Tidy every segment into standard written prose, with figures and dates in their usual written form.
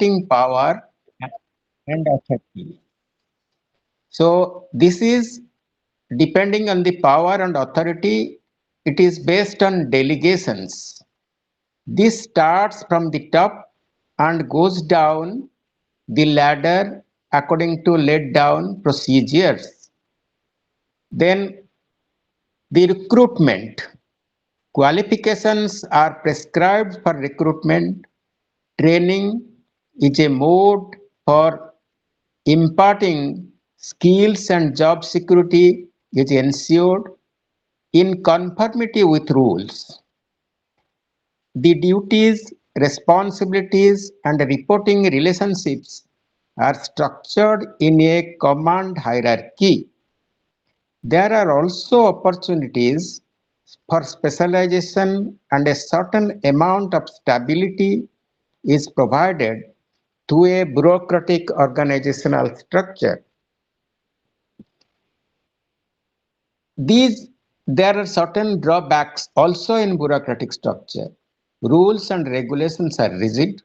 delegating power and authority. So this is depending on the power and authority, it is based on delegations. This starts from the top and goes down the ladder according to laid down procedures. Then the recruitment. Qualifications are prescribed for recruitment. Training is a mode for imparting skills and job security is ensured in conformity with rules. The duties, responsibilities, and reporting relationships are structured in a command hierarchy. There are also opportunities for specialization, and a certain amount of stability is provided through a bureaucratic organizational structure. These There are certain drawbacks also in bureaucratic structure. Rules and regulations are rigid.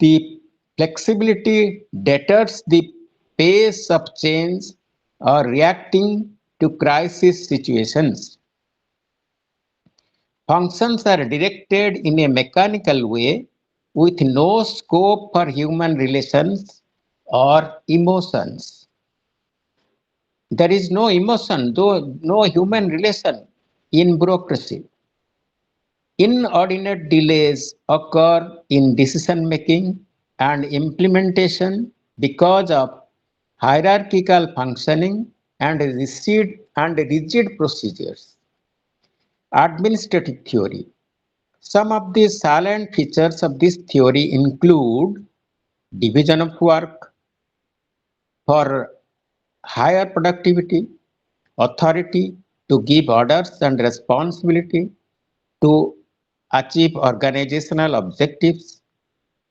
The flexibility deters the pace of change or reacting to crisis situations. Functions are directed in a mechanical way with no scope for human relations or emotions. There is no emotion, though no human relation in bureaucracy. Inordinate delays occur in decision making and implementation because of hierarchical functioning and rigid procedures. Administrative theory. Some of the salient features of this theory include division of work for higher productivity, authority to give orders and responsibility to achieve organizational objectives,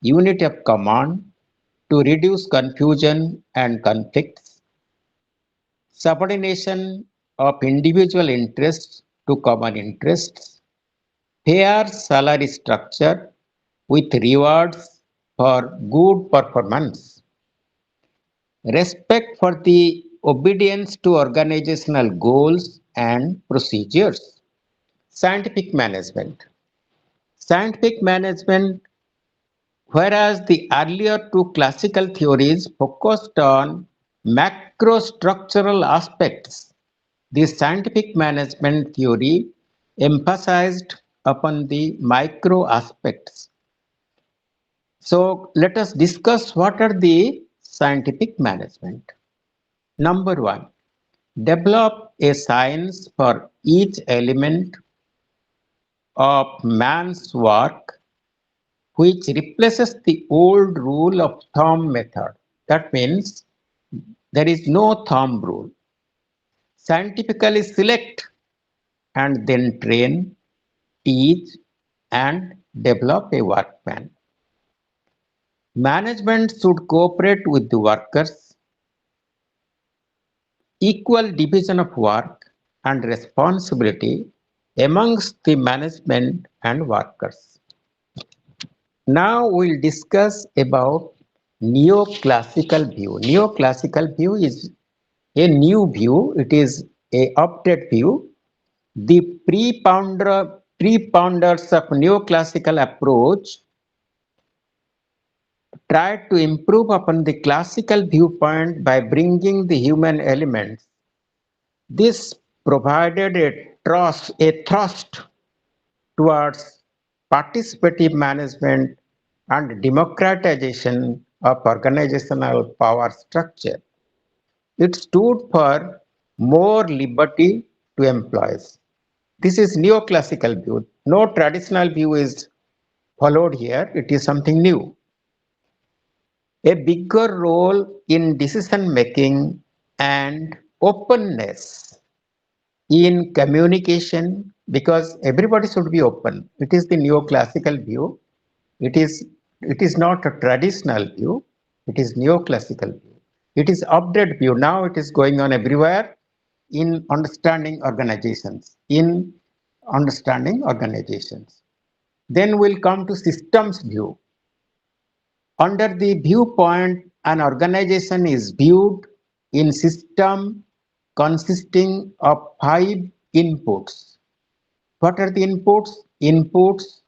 unity of command to reduce confusion and conflicts, subordination of individual interests to common interests, fair salary structure with rewards for good performance, respect for the obedience to organizational goals and procedures, scientific management. Scientific management, whereas the earlier two classical theories focused on macrostructural aspects, the scientific management theory emphasized upon the micro aspects. So let us discuss what are the scientific management. Number one, develop a science for each element of man's work which replaces the old rule of thumb method. That means there is no thumb rule. Scientifically select and then train, teach, and develop a work plan. Management should cooperate with the workers, equal division of work and responsibility amongst the management and workers. Now we'll discuss about neoclassical view. Neoclassical view is a new view. It is a update view. The pre-founders of neoclassical approach tried to improve upon the classical viewpoint by bringing the human elements. This provided a thrust towards participative management and democratization of organizational power structure. It stood for more liberty to employees. This is neoclassical view. No traditional view is followed here. It is something new. A bigger role in decision making and openness in communication, because everybody should be open. It is the neoclassical view. It is it is not a traditional view. It is neoclassical view. It is updated view. Now it is going on everywhere in understanding organizations. In understanding organizations. Then we'll come to systems view. Under the viewpoint, an organization is viewed in system consisting of five inputs. What are the inputs? Inputs,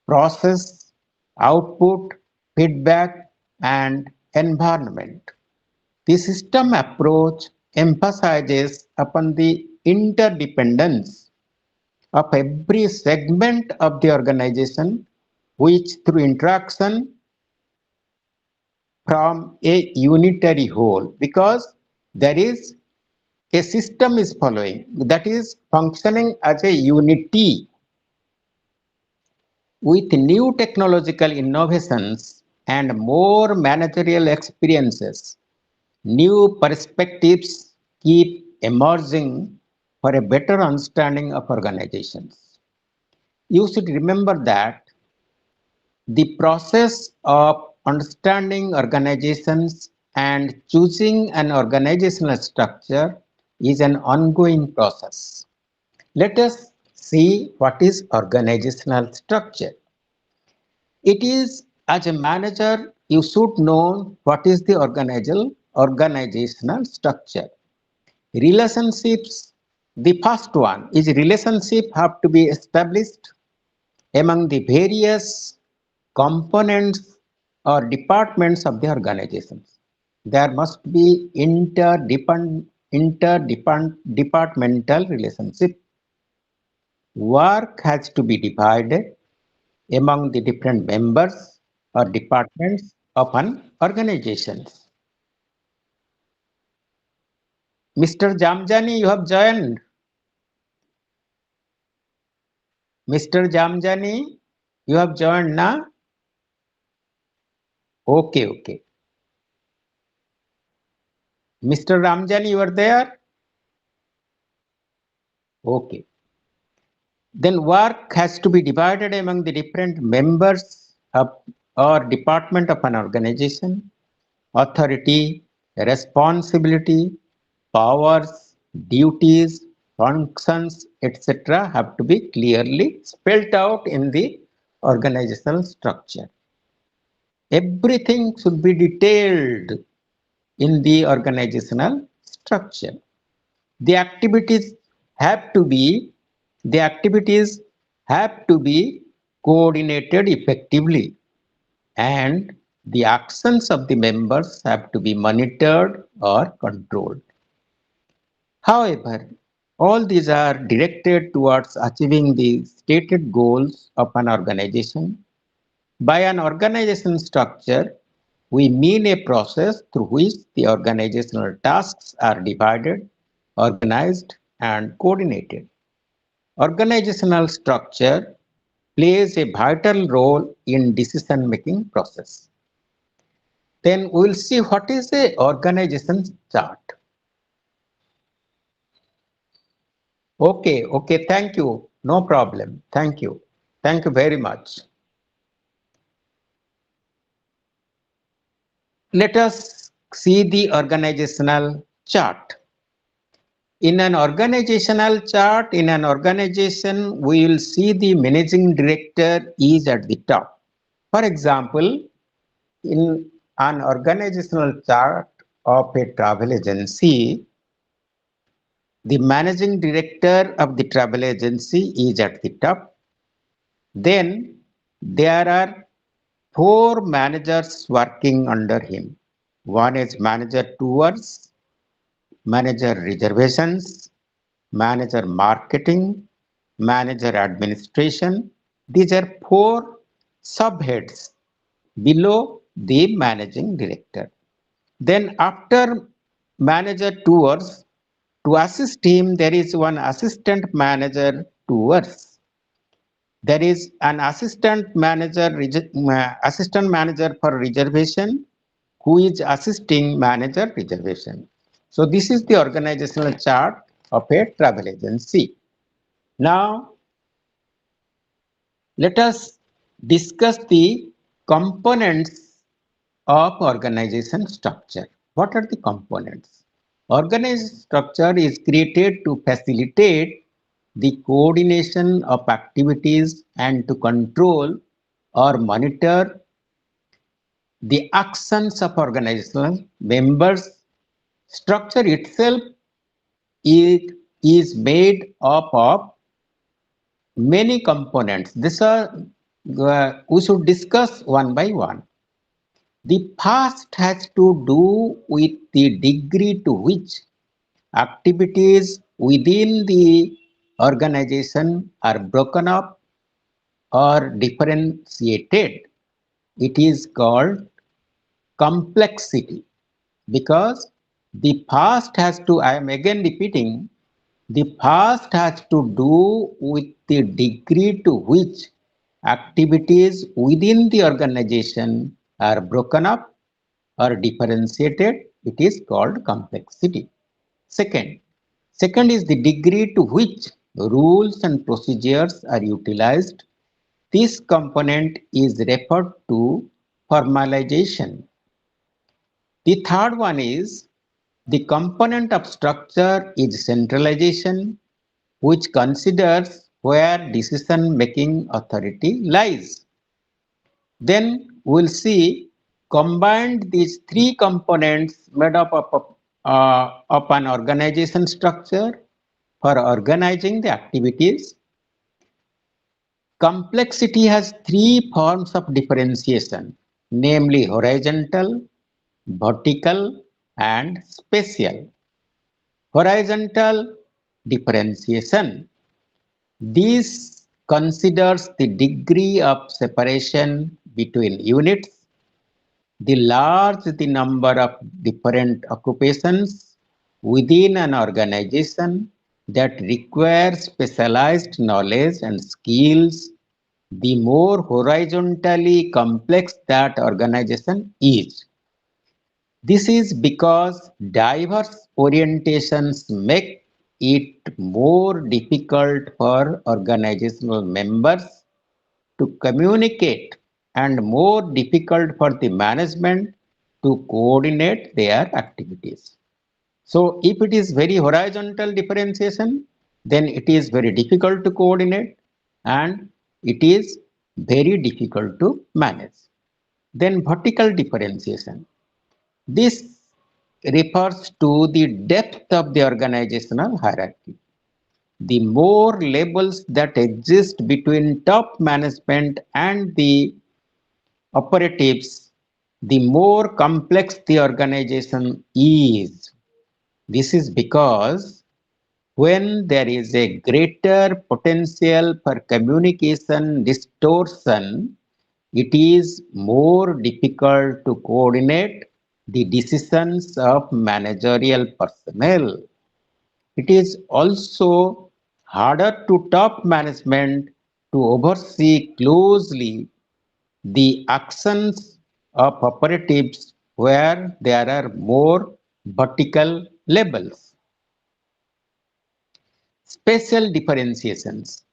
process, output, feedback, and environment. The system approach emphasizes upon the interdependence of every segment of the organization, which through interaction from a unitary whole, because there is a system is following that is functioning as a unity. With new technological innovations and more managerial experiences, new perspectives keep emerging for a better understanding of organizations. You should remember that the process of understanding organizations and choosing an organizational structure is an ongoing process. Let us see what is organizational structure. It is, as a manager, you should know what is the organizational structure. Relationships, the first one is relationship have to be established among the various components or departments of the organizations. There must be interdepartmental relationship. Work has to be divided among the different members or departments of an organization. Mr. Jamjani, you have joined. Mr. Jamjani, you have joined now? Okay, okay. Mr. Ramjani, you are there? Okay. Then work has to be divided among the different members of or department of an organization. Authority, responsibility, powers, duties, functions, etc. have to be clearly spelled out in the organizational structure. Everything should be detailed in the organizational structure. The activities have to be the activities have to be coordinated effectively, and the actions of the members have to be monitored or controlled. However, all these are directed towards achieving the stated goals of an organization. By an organization structure, we mean a process through which the organizational tasks are divided, organized, and coordinated. Organizational structure plays a vital role in decision-making process. Then we will see what is a organization chart. Okay, okay, thank you. No problem. Thank you. Thank you very much. Let us see the organizational chart. In an organizational chart, in an organization, we will see the managing director is at the top. For example, in an organizational chart of a travel agency, the managing director of the travel agency is at the top. Then there are four managers working under him. One is manager tours, manager reservations, manager marketing, manager administration. These are four subheads below the managing director. Then after manager tours, to assist him, there is one assistant manager tours. There is an assistant manager for reservation who is assisting manager reservation. So this is the organizational chart of a travel agency. Now let us discuss the components of organization structure. What are the components? Organization structure is created to facilitate the coordination of activities and to control or monitor The actions of organizational members structure itself is, is made up of many components. These are we should discuss one by one. The first has to do with the degree to which activities within the organization are broken up or differentiated. It is called complexity because the first has to, I am again repeating, the first has to do with the degree to which activities within the organization are broken up or differentiated. It is called complexity. Second, second is the degree to which rules and procedures are utilized. This component is referred to formalization. The third one is the component of structure is centralization, which considers where decision making authority lies. Then we'll see combined these three components made up of an organization structure for organizing the activities. Complexity has three forms of differentiation, namely horizontal, vertical, and spatial. Horizontal differentiation. This considers the degree of separation between units, the large the number of different occupations within an organization that require specialized knowledge and skills, the more horizontally complex that organization is. This is because diverse orientations make it more difficult for organizational members to communicate and more difficult for the management to coordinate their activities. So, if it is very horizontal differentiation, then it is very difficult to coordinate and it is very difficult to manage. Then, vertical differentiation. This refers to the depth of the organizational hierarchy. The more levels that exist between top management and the operatives, the more complex the organization is. This is because when there is a greater potential for communication distortion, it is more difficult to coordinate the decisions of managerial personnel. It is also harder to top management to oversee closely the actions of operatives where there are more vertical levels. Spatial differentiations.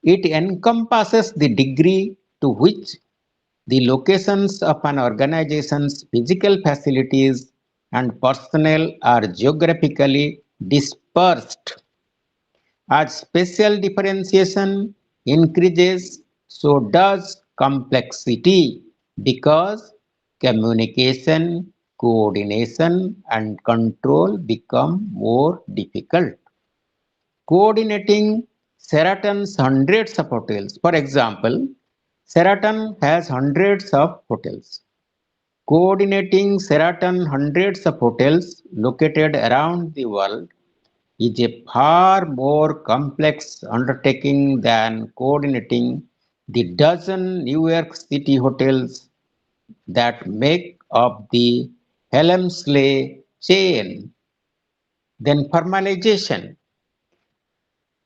It encompasses the degree to which the locations of an organization's physical facilities and personnel are geographically dispersed. As spatial differentiation increases, so does complexity because communication, coordination, and control become more difficult. Coordinating Sheraton's hundreds of hotels. For example, Sheraton has hundreds of hotels. Coordinating Sheraton hundreds of hotels located around the world is a far more complex undertaking than coordinating the dozen New York City hotels that make up the Helmsley chain. Then formalization.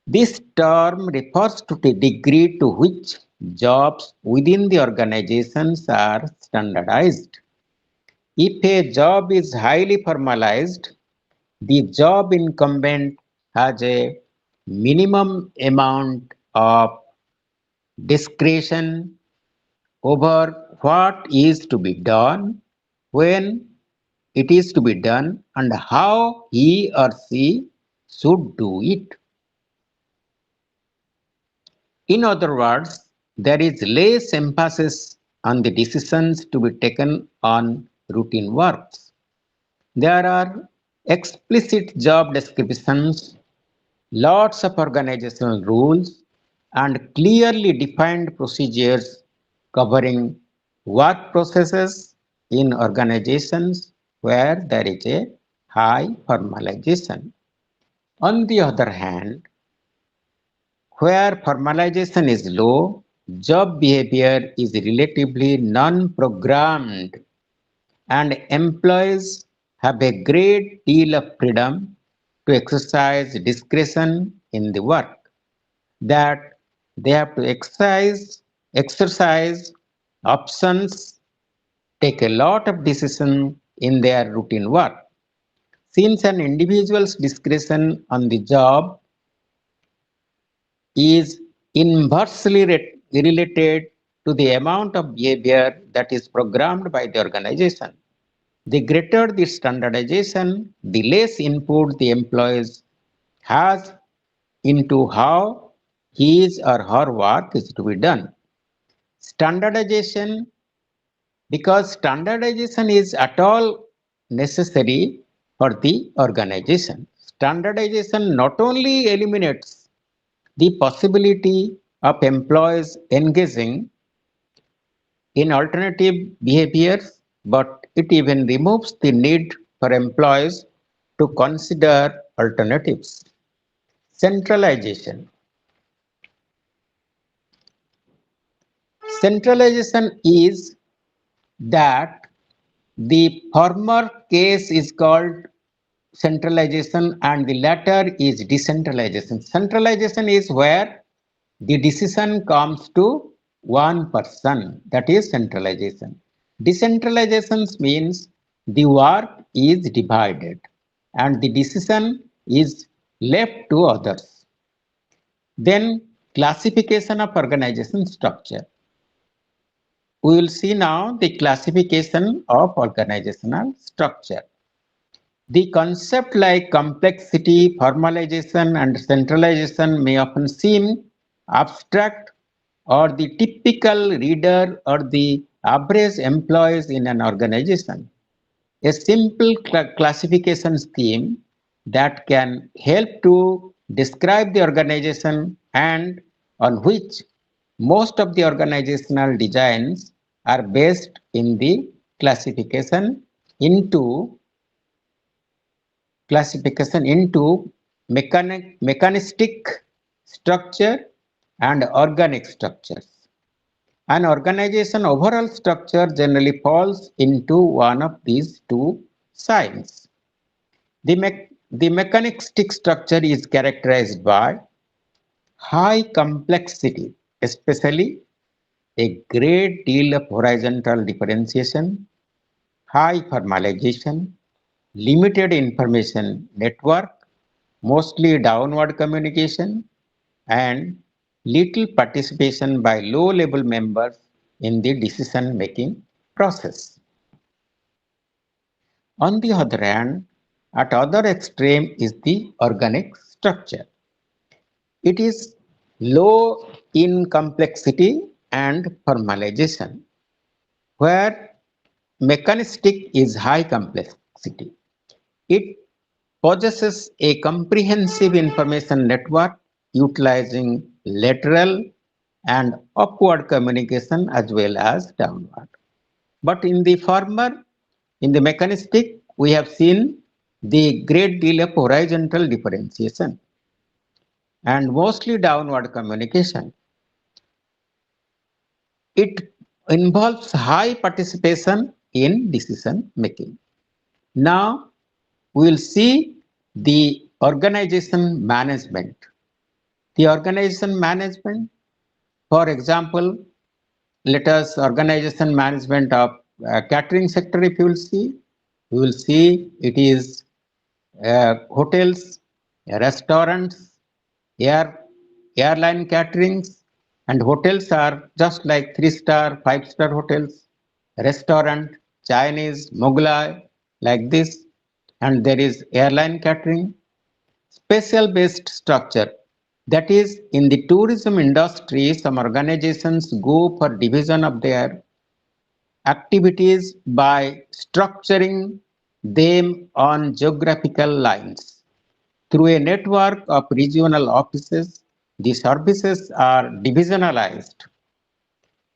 This term refers to the degree to which jobs within the organizations are standardized. If a job is highly formalized, the job incumbent has a minimum amount of discretion over what is to be done, when it is to be done, and how he or she should do it. In other words, there is less emphasis on the decisions to be taken on routine works. There are explicit job descriptions, lots of organizational rules, and clearly defined procedures covering work processes in organizations where there is a high formalization. On the other hand, where formalization is low, job behavior is relatively non-programmed and employees have a great deal of freedom to exercise discretion in the work that they have to exercise options, take a lot of decision in their routine work. Since an individual's discretion on the job is inversely related to the amount of behavior that is programmed by the organization. The greater the standardization, the less input the employees has into how his or her work is to be done. Standardization, because standardization is at all necessary for the organization. Standardization not only eliminates the possibility of employees engaging in alternative behaviors, but it even removes the need for employees to consider alternatives. Centralization. Centralization is that the former case is called centralization and the latter is decentralization. Centralization is where the decision comes to one person, that is centralization. Decentralization means the work is divided and the decision is left to others. Then classification of organization structure. We will see now the classification of organizational structure. The concept like complexity, formalization, and centralization may often seem abstract or the typical reader or the average employees in an organization. A simple classification scheme that can help to describe the organization and on which most of the organizational designs are based in the classification into mechanistic structure and organic structures. An organization overall structure generally falls into one of these two signs. The mechanistic structure is characterized by high complexity, especially a great deal of horizontal differentiation, high formalization, limited information network, mostly downward communication, and little participation by low-level members in the decision-making process. On the other hand, at other extreme is the organic structure. It is low in complexity and formalization, where mechanistic is high complexity. It possesses a comprehensive information network utilizing lateral and upward communication as well as downward. But in the former, in the mechanistic, we have seen the great deal of horizontal differentiation and mostly downward communication. It involves high participation in decision making. Now we will see the organization management. The organization management, for example, let us organization management of catering sector if you will see, we will see it is hotels, restaurants, air, airline caterings, and hotels are just like 3-star, 5-star hotels, restaurant, Chinese, Mughlai, like this, and there is airline catering, special based structure. That is, in the tourism industry, some organizations go for division of their activities by structuring them on geographical lines. Through a network of regional offices, the services are divisionalized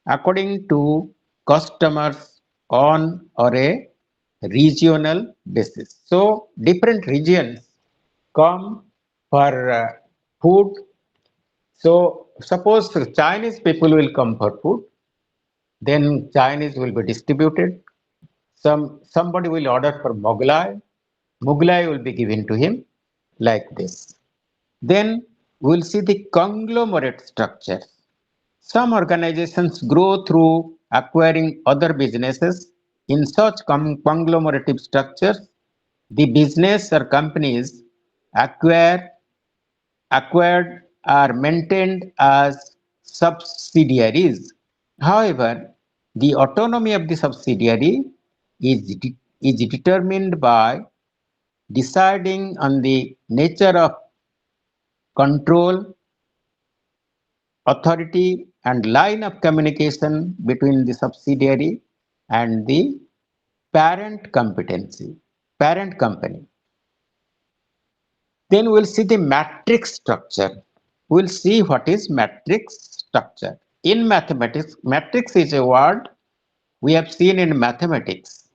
according to customers on or a regional basis. So different regions come for food. So suppose Chinese people will come for food, then Chinese will be distributed. Somebody will order for Mughlai, Mughlai will be given to him like this. Then we'll see the conglomerate structure. Some organizations grow through acquiring other businesses. In such conglomerative structures, the business or companies acquire, acquired are maintained as subsidiaries. However, the autonomy of the subsidiary is determined by deciding on the nature of control, authority, and line of communication between the subsidiary and the parent competency, parent company. Then we'll see the matrix structure. We'll see what is matrix structure. In mathematics, matrix is a word we have seen in mathematics.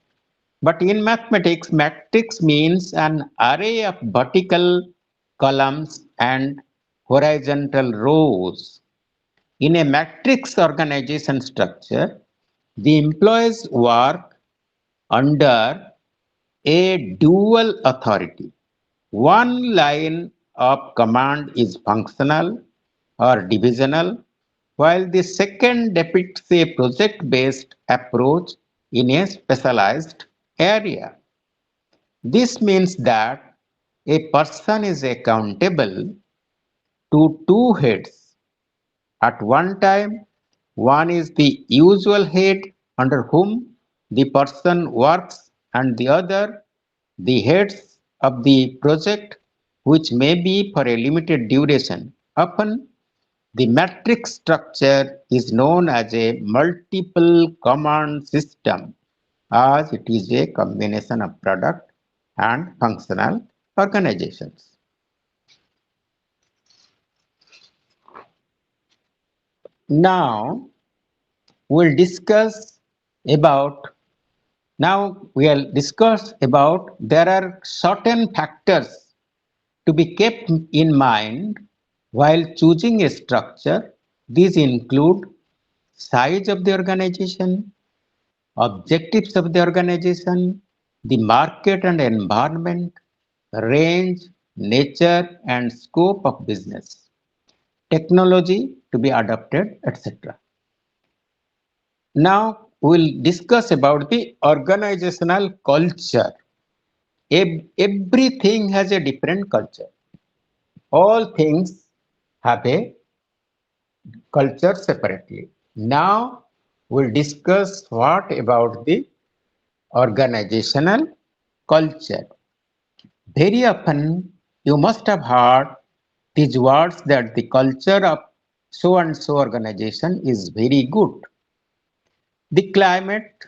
But in mathematics, matrix means an array of vertical columns and horizontal rows. In a matrix organization structure, the employees work under a dual authority. One line of command is functional or divisional, while the second depicts a project-based approach in a specialized area. This means that a person is accountable to two heads at one time. One is the usual head under whom the person works, and the other the heads of the project, which may be for a limited duration. Often, the matrix structure is known as a multiple command system, as it is a combination of product and functional organizations. Now, we'll discuss about now we'll discuss about there are certain factors to be kept in mind while choosing a structure. These include size of the organization, objectives of the organization, the market and environment, range, nature and scope of business, technology to be adopted, etc. Now we'll discuss about the organizational culture. Everything has a different culture. All things have a culture separately. Now we'll discuss what about the organizational culture. Very often you must have heard these words that the culture of so and so organization is very good. The climate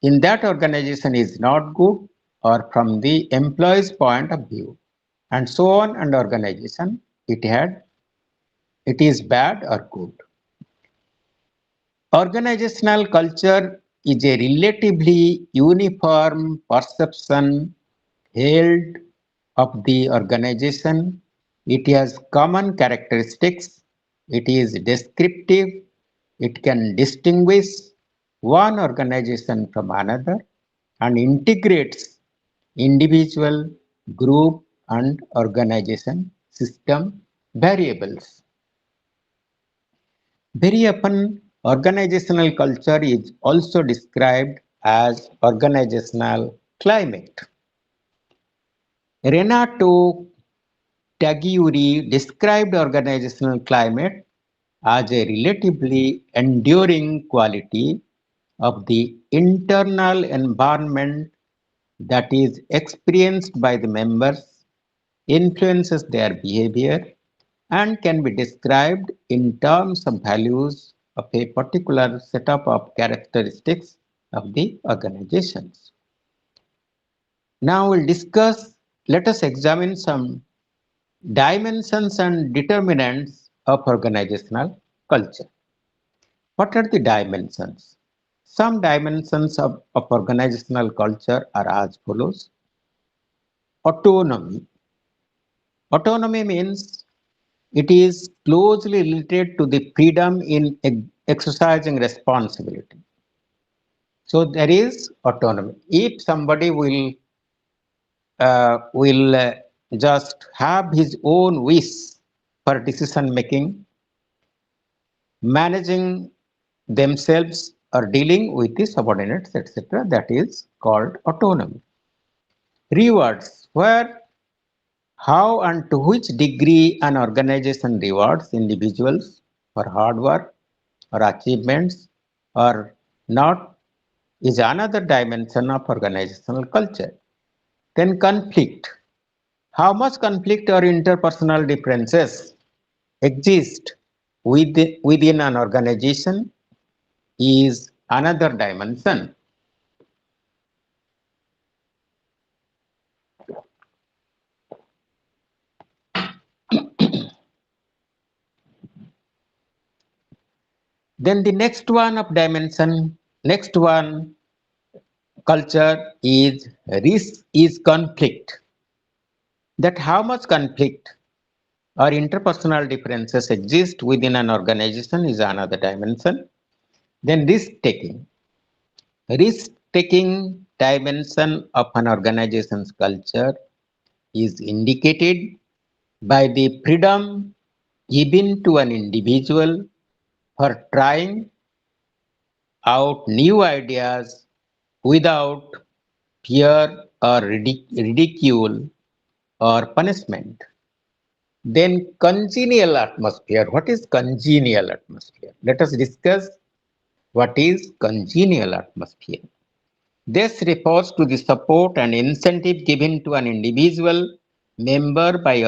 in that organization is not good, or from the employee's point of view, and so on, and organization it is bad or good. Organizational culture is a relatively uniform perception held of the organization. It has common characteristics. It is descriptive. It can distinguish one organization from another and integrates individual, group, and organization system variables. Very often, organizational culture is also described as organizational climate. Renato Tagliuri described organizational climate as a relatively enduring quality of the internal environment that is experienced by the members, influences their behavior, and can be described in terms of values of a particular setup of characteristics of the organizations. Now we'll discuss, let us examine some dimensions and determinants of organizational culture. What are the dimensions? Some dimensions of organizational culture are as follows. Autonomy. Autonomy means it is closely related to the freedom in exercising responsibility. So there is autonomy. If somebody will just have his own wish for decision making, managing themselves or dealing with the subordinates, etc., that is called autonomy. Rewards, where how and to which degree an organization rewards individuals for hard work or achievements or not is another dimension of organizational culture. Then conflict. How much conflict or interpersonal differences exist within an organization is another dimension. Then the next one culture is risk is conflict. That how much conflict or interpersonal differences exist within an organization is another dimension. Then risk taking. Risk taking dimension of an organization's culture is indicated by the freedom given to an individual for trying out new ideas without fear or ridicule or punishment. Then congenial atmosphere. What is congenial atmosphere? Let us discuss what is congenial atmosphere. This refers to the support and incentive given to an individual member by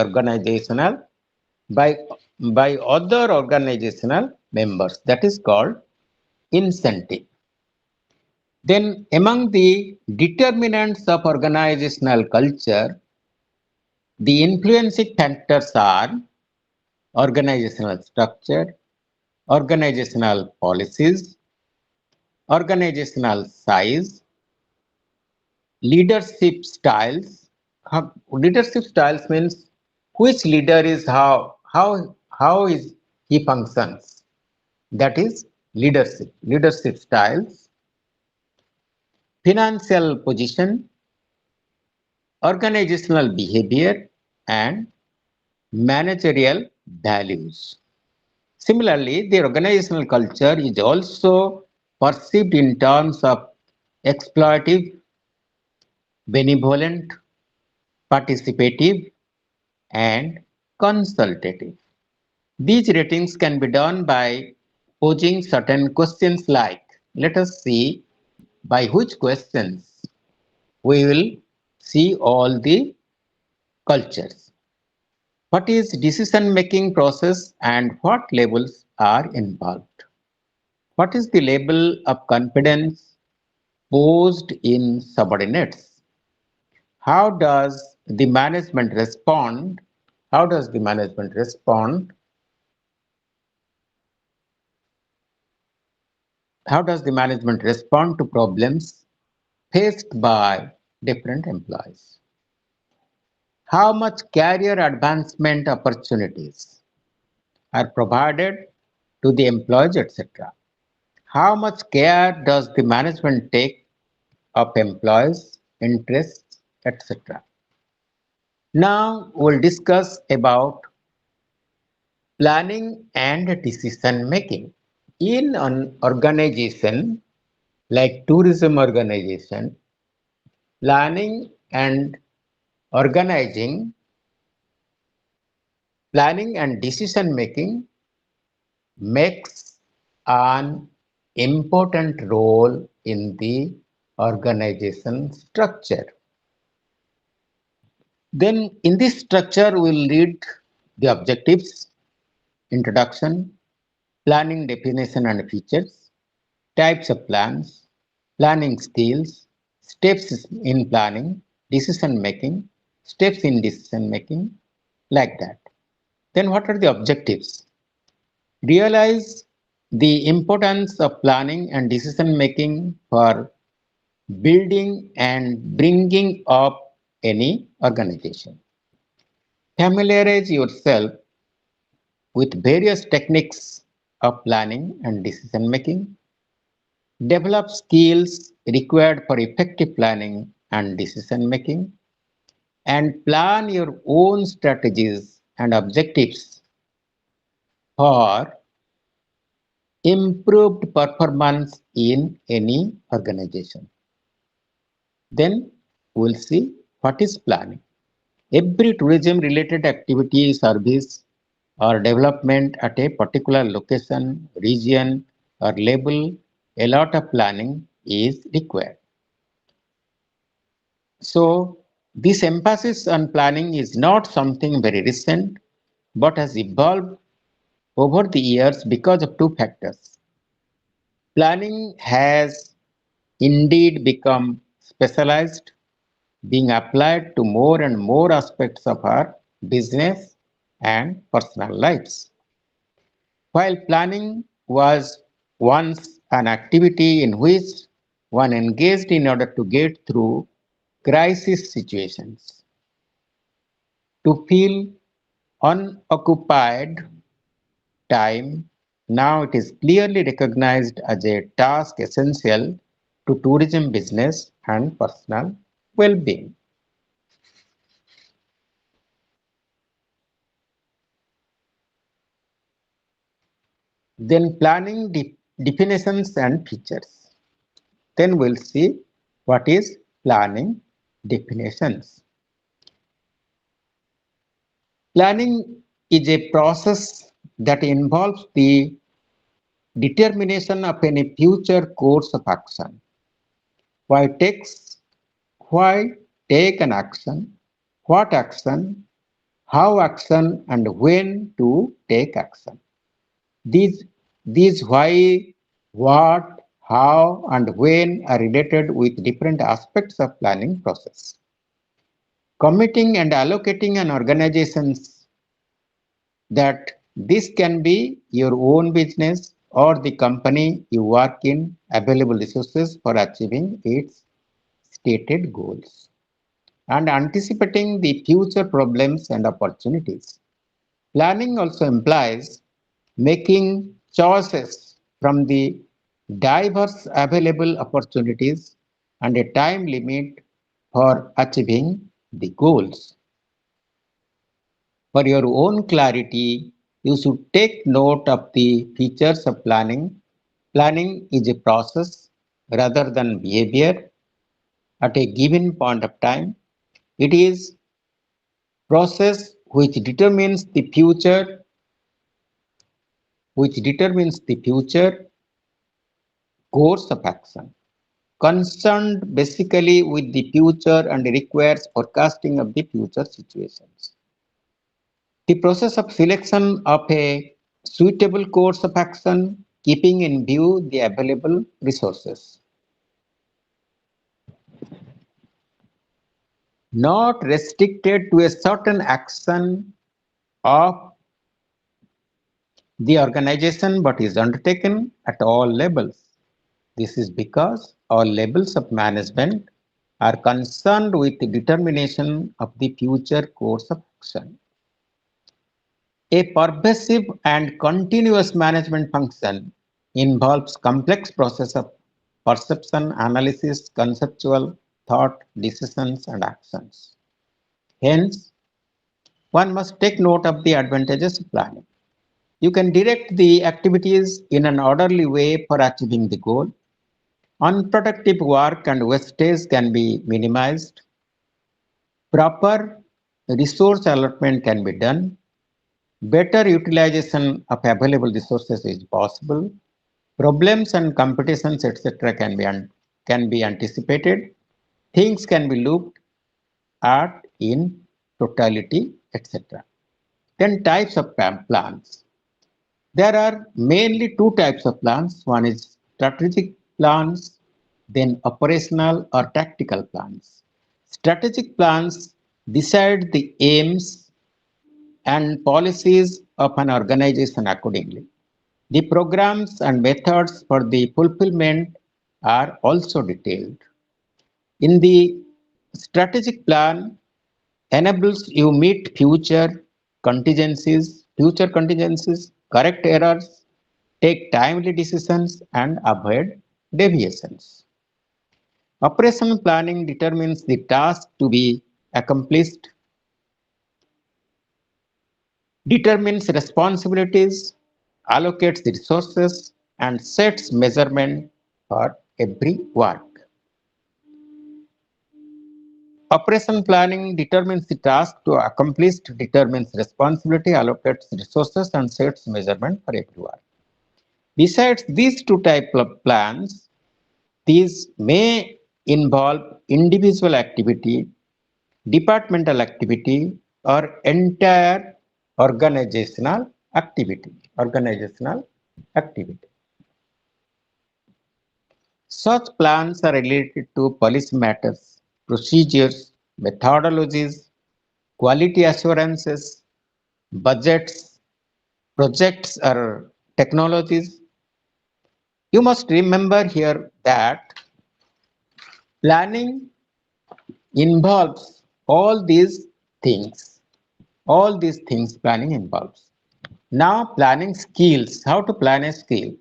by other organizational members. That is called incentive. Then among the determinants of organizational culture, the influencing factors are organizational structure, organizational policies, organizational size, leadership styles. Leadership styles means which leader is how is he functions. That is leadership. Leadership styles, financial position, organizational behavior, and managerial values. Similarly, the organizational culture is also perceived in terms of exploitative, benevolent, participative, and consultative. These ratings can be done by posing certain questions like, let us see by which questions we will see all the cultures. What is decision making process and what levels are involved? What is the level of confidence posed in subordinates? How does the management respond? How does the management respond? How does the management respond to problems faced by different employees? How much career advancement opportunities are provided to the employees, etc.? How much care does the management take of employees' interests, etc.? Now we'll discuss about planning and decision making. In an organization like tourism organization, planning and organizing, planning and decision making makes an important role in the organization structure. Then in this structure, we'll read the objectives, introduction, planning definition and features, types of plans, planning skills, steps in planning, decision making, steps in decision making, like that. Then what are the objectives? Realize the importance of planning and decision making for building and bringing up any organization. Familiarize yourself with various techniques of planning and decision making. Develop skills required for effective planning and decision making, and plan your own strategies and objectives for improved performance in any organization. Then we'll see what is planning. Every tourism related activity, service, or development at a particular location, region, or level, a lot of planning is required. So, this emphasis on planning is not something very recent but has evolved over the years because of two factors. Planning has indeed become specialized, being applied to more and more aspects of our business and personal lives. While planning was once an activity in which one engaged in order to get through crisis situations, to feel unoccupied time, now it is clearly recognized as a task essential to tourism business and personal well-being. Then planning definitions and features. Then we'll see what is planning definitions. Planning is a process that involves the determination of any future course of action. Why takes why take an action, what action, how action, and when to take action. These, these why, what, how, and when are related with different aspects of planning process. Committing and allocating an organization's that this can be your own business or the company you work in available resources for achieving its stated goals and anticipating the future problems and opportunities. Planning also implies making choices from the diverse available opportunities and a time limit for achieving the goals. For your own clarity, you should take note of the features of planning. Planning is a process rather than behavior at a given point of time. It is process which determines the future course of action, concerned basically with the future and requires forecasting of the future situations. The process of selection of a suitable course of action, keeping in view the available resources, not restricted to a certain action of the organization but is undertaken at all levels. This is because all levels of management are concerned with the determination of the future course of action. A pervasive and continuous management function involves complex process of perception, analysis, conceptual thought, decisions, and actions. Hence, one must take note of the advantages of planning. You can direct the activities in an orderly way for achieving the goal. Unproductive work and wastage can be minimized. Proper resource allotment can be done. Better utilization of available resources is possible. Problems and competitions, etc., can be anticipated. Things can be looked at in totality, etc. Then types of plans. There are mainly two types of plans. One is strategic plans then operational or tactical plans. Strategic plans decide the aims and policies of an organization accordingly. The programs and methods for the fulfillment are also detailed. In the strategic plan, enables you meet future contingencies, correct errors, take timely decisions, and avoid deviations. Operational planning determines the task to be accomplished, determines responsibilities, allocates the resources, and sets measurement for every work. Operation planning determines the task to accomplish, determines responsibility, allocates resources, and sets measurement for every work. Besides these two types of plans, these may involve individual activity, departmental activity, or entire organizational activity. Organizational activity. Such plans are related to policy matters, procedures, methodologies, quality assurances, budgets, projects, or technologies. You must remember here that planning involves all these things. All these things planning involves. Now, planning skills. How to plan a skill?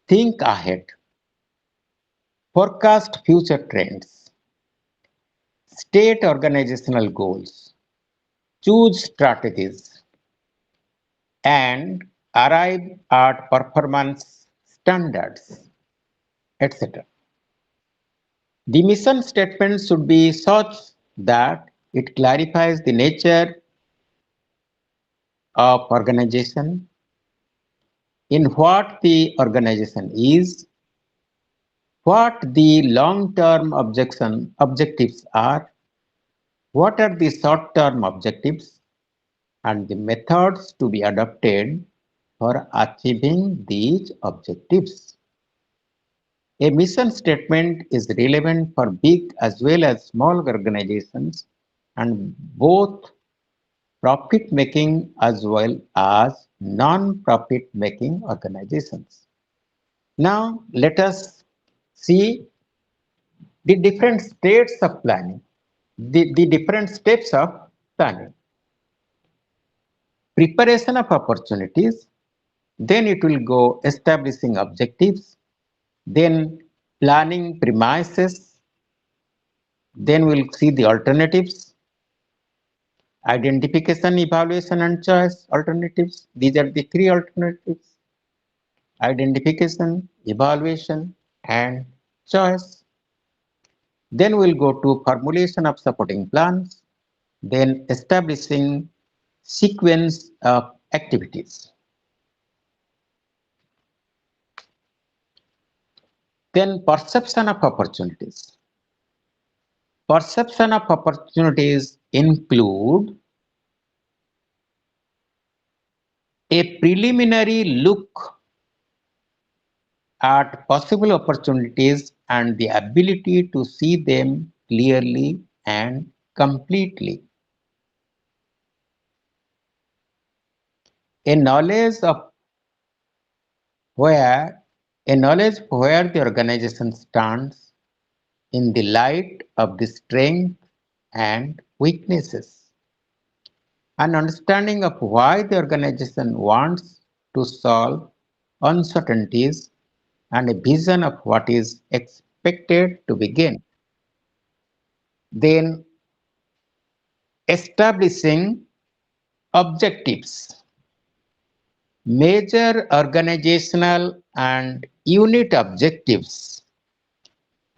Think ahead. Forecast future trends. State organizational goals. Choose strategies. And arrive at performance standards, etc. The mission statement should be such that it clarifies the nature of organization, in what the organization is, what the long-term objectives are, what are the short-term objectives, and the methods to be adopted for achieving these objectives. A mission statement is relevant for big as well as small organizations and both profit making as well as non-profit making organizations. Now let us see the different states of planning, the different steps of planning. Preparation of opportunities, then it will go establishing objectives, then planning premises, then we'll see the alternatives, identification, evaluation, and choice alternatives. These are the three alternatives: identification, evaluation, and choice. Then we'll go to formulation of supporting plans, then establishing sequence of activities. Then perception of opportunities. Perception of opportunities include a preliminary look at possible opportunities and the ability to see them clearly and completely. A knowledge of where a knowledge of where the organization stands in the light of the strength and weaknesses. An understanding of why the organization wants to solve uncertainties and a vision of what is expected to be gained. Then establishing objectives. Major organizational and unit objectives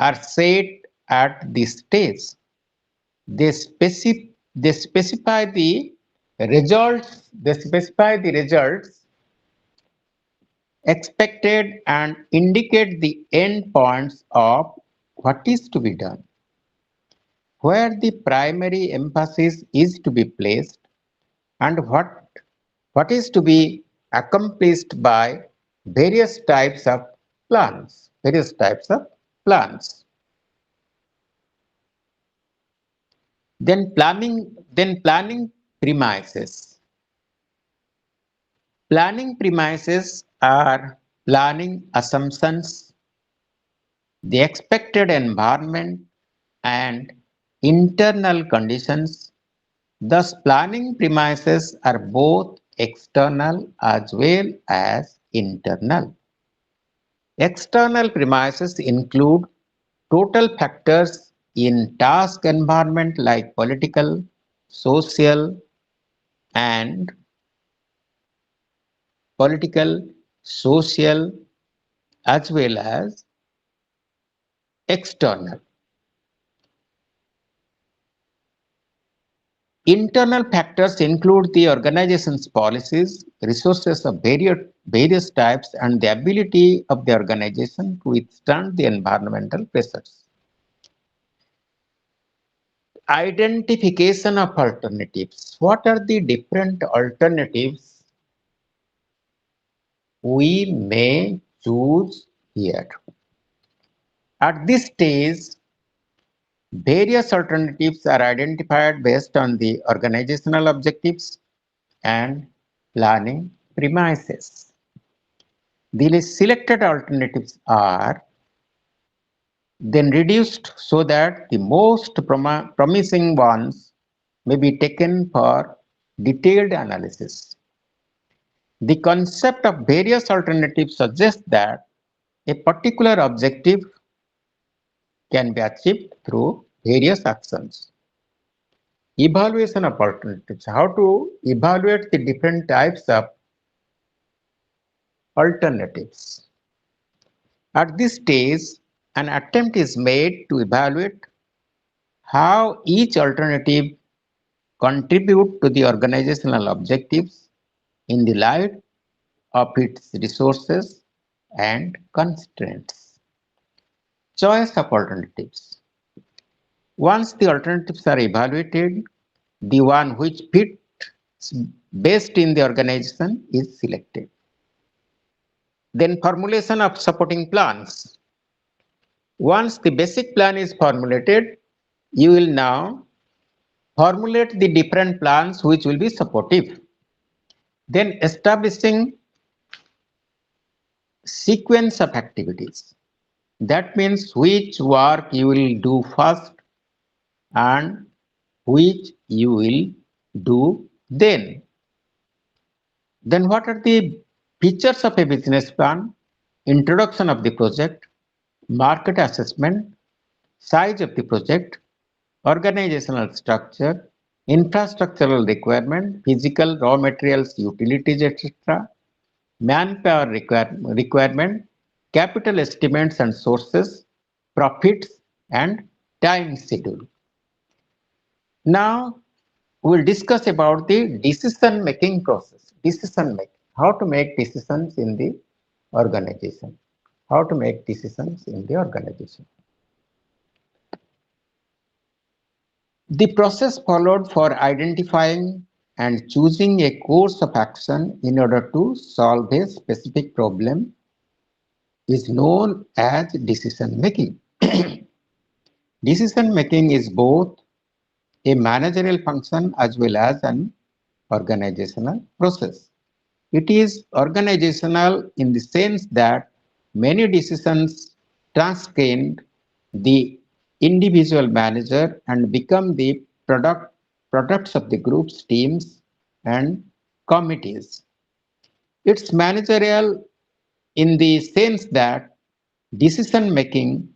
are set at this stage. They, specify the results expected and indicate the endpoints of what is to be done, where the primary emphasis is to be placed, and what is to be accomplished by various types of plans. Various types of plans. Then planning premises. Planning premises are planning assumptions, the expected environment, and internal conditions. Thus, planning premises are both external as well as internal. External premises include total factors in task environment like political, social, and political, social, as well as external. Internal factors include the organization's policies, resources of various types, and the ability of the organization to withstand the environmental pressures. Identification of alternatives. What are the different alternatives we may choose here? At this stage, various alternatives are identified based on the organizational objectives and planning premises. The selected alternatives are then reduced so that the most promising ones may be taken for detailed analysis. The concept of various alternatives suggests that a particular objective can be achieved through various actions. Evaluation of alternatives. How to evaluate the different types of alternatives. At this stage, an attempt is made to evaluate how each alternative contribute to the organizational objectives in the light of its resources and constraints. Choice of alternatives. Once the alternatives are evaluated, the one which fits best in the organization is selected. Then formulation of supporting plans. Once the basic plan is formulated, you will now formulate the different plans which will be supportive. Then establishing sequence of activities. That means which work you will do first and which you will do then. Then what are the features of a business plan? Introduction of the project, market assessment, size of the project, organizational structure, infrastructural requirement, physical raw materials, utilities, etc., manpower requirement, capital estimates and sources, profits, and time schedule. Now we will discuss about the decision making process. Decision making. How to make decisions in the organization. How to make decisions in the organization. The process followed for identifying and choosing a course of action in order to solve a specific problem is known as decision making. Decision making is both a managerial function as well as an organizational process. It is organizational in the sense that many decisions transcend the individual manager and become the products of the groups, teams, and committees. It's managerial in the sense that decision making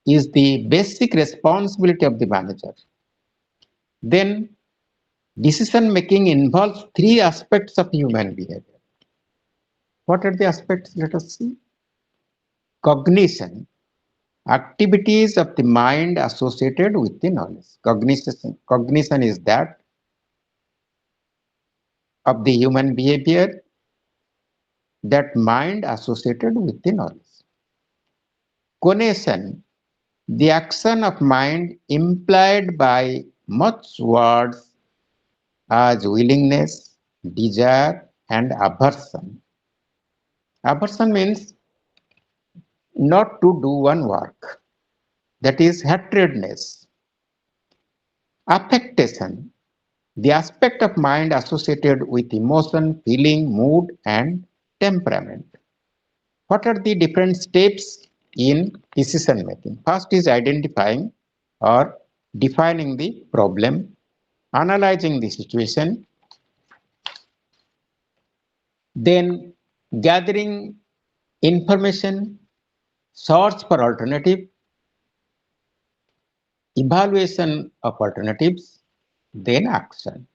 is the basic responsibility of the manager. Then decision making involves three aspects of human behavior. What are the aspects? Let us see. Cognition, activities of the mind associated with the knowledge. Cognition is that of the human behavior, that mind associated with the knowledge. Conation, the action of mind implied by much words as willingness, desire, and aversion. Aversion means not to do one work. That is hatredness. Affectation, the aspect of mind associated with emotion, feeling, mood, and temperament. What are the different steps in decision making? First is identifying or defining the problem, analyzing the situation, then gathering information, search for alternative, evaluation of alternatives, then action.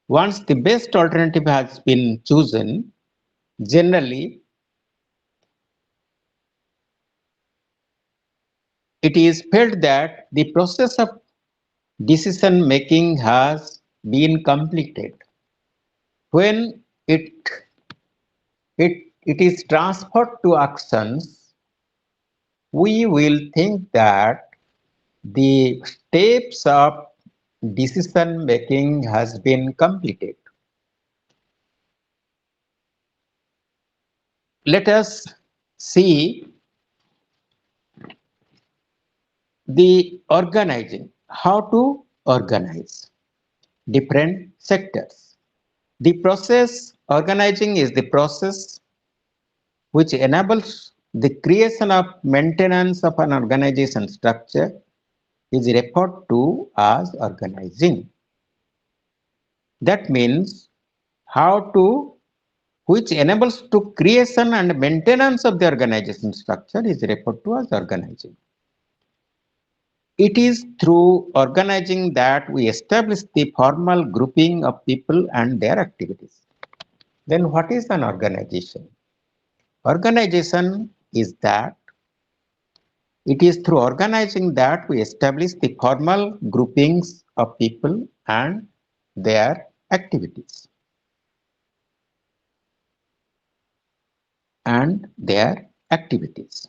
Once the best alternative has been chosen, generally it is felt that the process of decision making has been completed. When it is transferred to actions, we will think that the steps of decision making has been completed. Let us see the organizing, how to organize different sectors. The process organizing is the process which enables the creation of maintenance of an organization structure is referred to as organizing. That means how to which enables to creation and maintenance of the organization structure is referred to as organizing. It is through organizing that we establish the formal grouping of people and their activities. Then what is an organization? Organization is that it is through organizing that we establish the formal groupings of people and their activities. And their activities.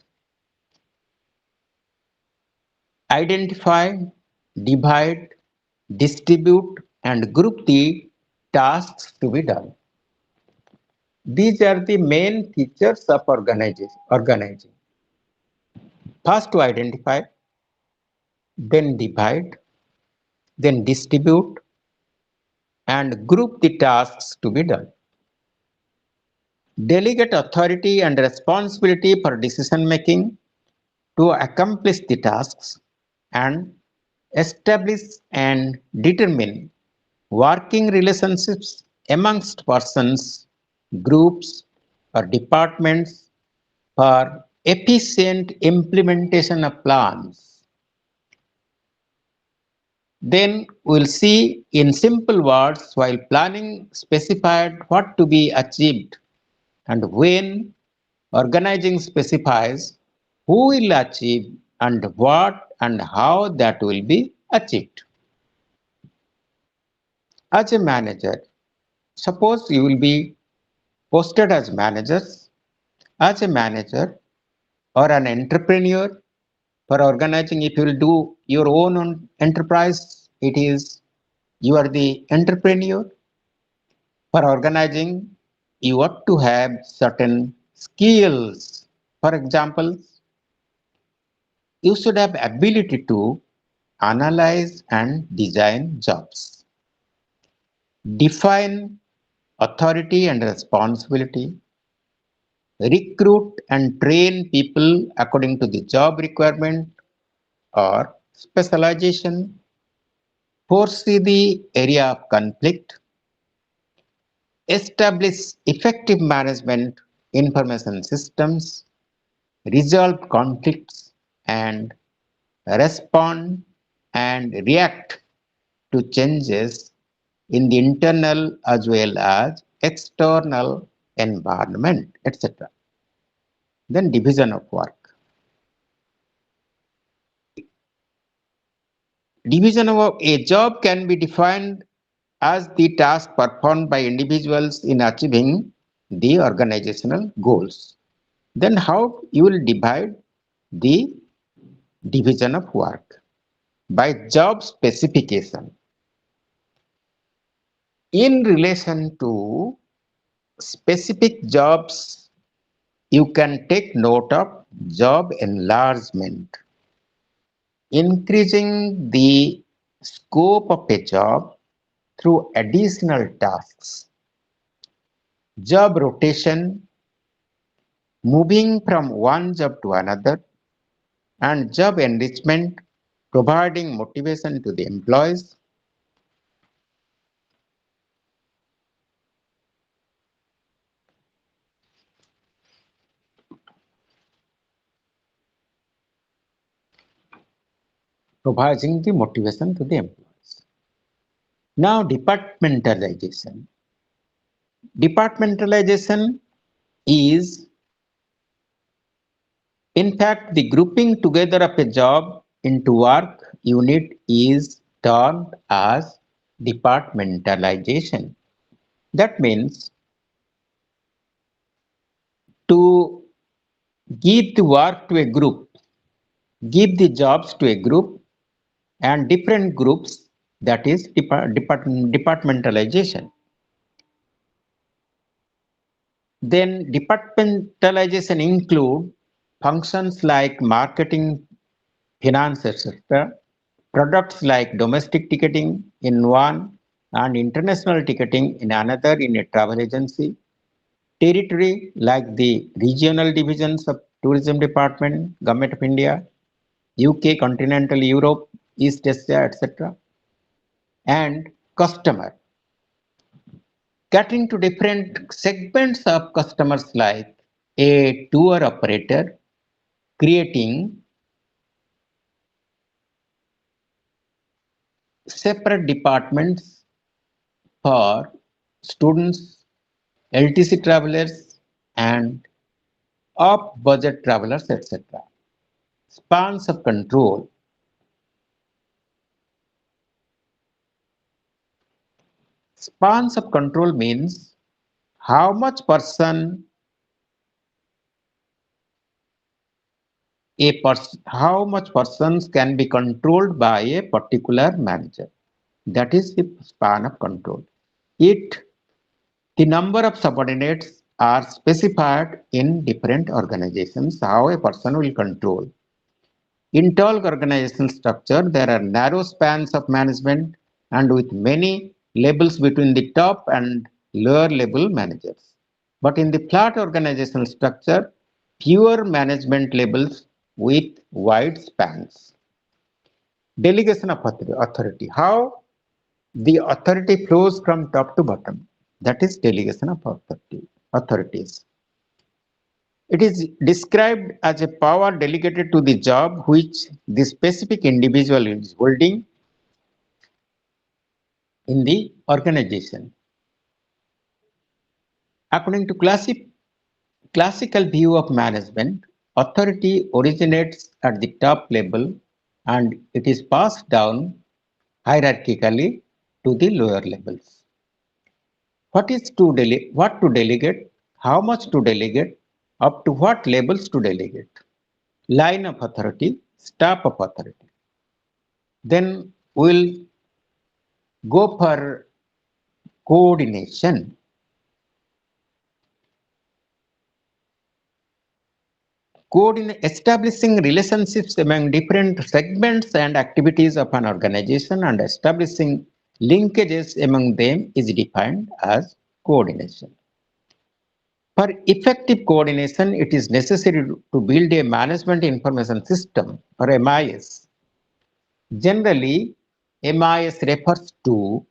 Identify, divide, distribute, and group the tasks to be done. These are the main features of organizing. First to identify, then divide, then distribute, and group the tasks to be done. Delegate authority and responsibility for decision making to accomplish the tasks and establish and determine working relationships amongst persons, groups, or departments for efficient implementation of plans. Then we'll see in simple words while planning specified what to be achieved and when organizing specifies who will achieve and what and how that will be achieved. As a manager, suppose you will be posted as managers, as a manager or an entrepreneur for organizing. If you will do your own enterprise, it is you are the entrepreneur. For organizing, you ought to have certain skills. For example, you should have ability to analyze and design jobs, define authority and responsibility, recruit and train people according to the job requirement or specialization, foresee the area of conflict, establish effective management information systems, resolve conflicts, and respond and react to changes in the internal as well as external environment, etc. Then division of work. Division of a job can be defined as the task performed by individuals in achieving the organizational goals. Then how you will divide the division of work? By job specification. In relation to specific jobs, you can take note of job enlargement, increasing the scope of a job through additional tasks, job rotation, moving from one job to another, and job enrichment, providing motivation to the employees. Providing the motivation to the employees. Now, departmentalization. Departmentalization is, in fact, the grouping together of a job into work unit is termed as departmentalization. That means to give the work to a group, give the jobs to a group and different groups, that is departmentalization. Then departmentalization include functions like marketing, finance, etc., products like domestic ticketing in one and international ticketing in another in a travel agency, territory like the regional divisions of tourism department, government of India, UK, continental Europe, East Asia, etc., and customer, catering to different segments of customers like a tour operator, creating separate departments for students, LTC travelers, and off-budget travelers, etc. Spans of control. Spans of control means how much persons can be controlled by a particular manager. That is the span of control. It The number of subordinates are specified in different organizations, how a person will control. In tall organizational structure, there are narrow spans of management and with many levels between the top and lower level managers. But in the flat organizational structure, fewer management levels with wide spans. Delegation of authority. How the authority flows from top to bottom. That is delegation of authorities. It is described as a power delegated to the job which the specific individual is holding in the organization. According to classical view of management, authority originates at the top level and it is passed down hierarchically to the lower levels. What to delegate, how much to delegate, up to what levels to delegate. Line of authority, staff of authority. Then we'll go for coordination. Establishing relationships among different segments and activities of an organization and establishing linkages among them is defined as coordination. For effective coordination, it is necessary to build a management information system or MIS. Generally, MIS refers to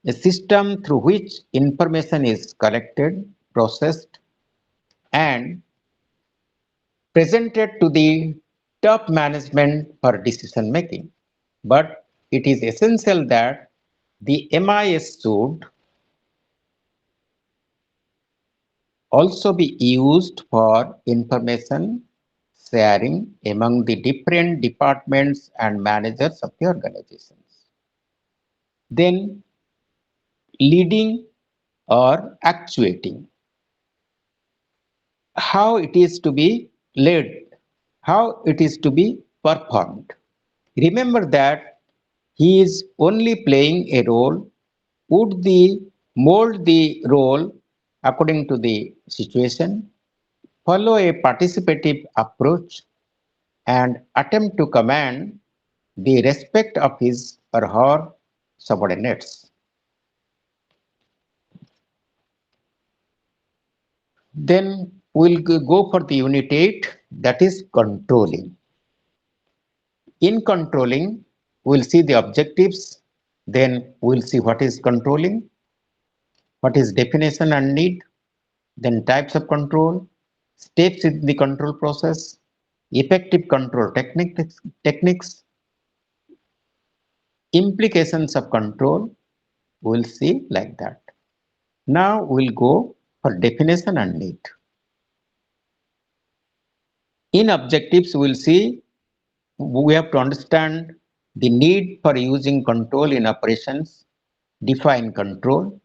a system through which information is collected, processed, and presented to the top management for decision making. But it is essential that the MIS should also be used for information sharing among the different departments and managers of the organizations. Then leading or actuating. How it is to be led, how it is to be performed. Remember that he is only playing a role, would the mold the role according to the situation, follow a participative approach, and attempt to command the respect of his or her subordinates. Then we'll go for the unit 8, that is controlling. In controlling, we'll see the objectives, then we'll see what is controlling, what is definition and need, then types of control, steps in the control process, effective control techniques, implications of control, we'll see like that. Now we'll go for definition and need. In objectives, we'll see we have to understand the need for using control in operations, define control,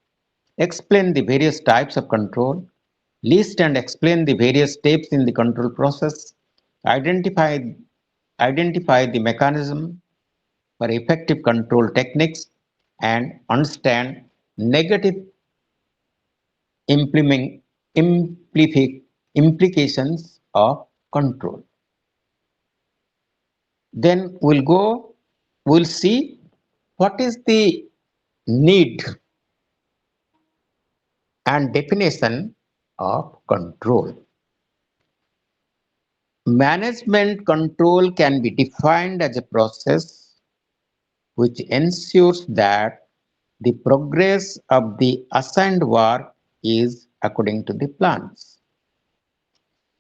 explain the various types of control, list and explain the various steps in the control process, identify, identify the mechanism for effective control techniques, and understand negative implement, implications of control. Then we'll see what is the need and definition of control. Management control can be defined as a process which ensures that the progress of the assigned work is according to the plans.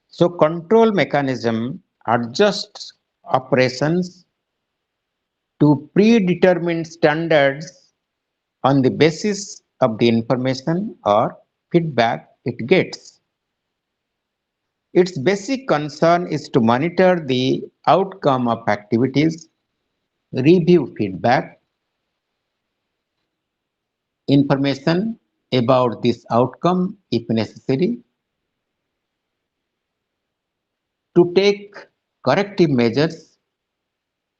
So control mechanism adjusts operations to predetermined standards on the basis of the information or feedback it gets. Its basic concern is to monitor the outcome of activities, review feedback, information about this outcome if necessary, to take corrective measures.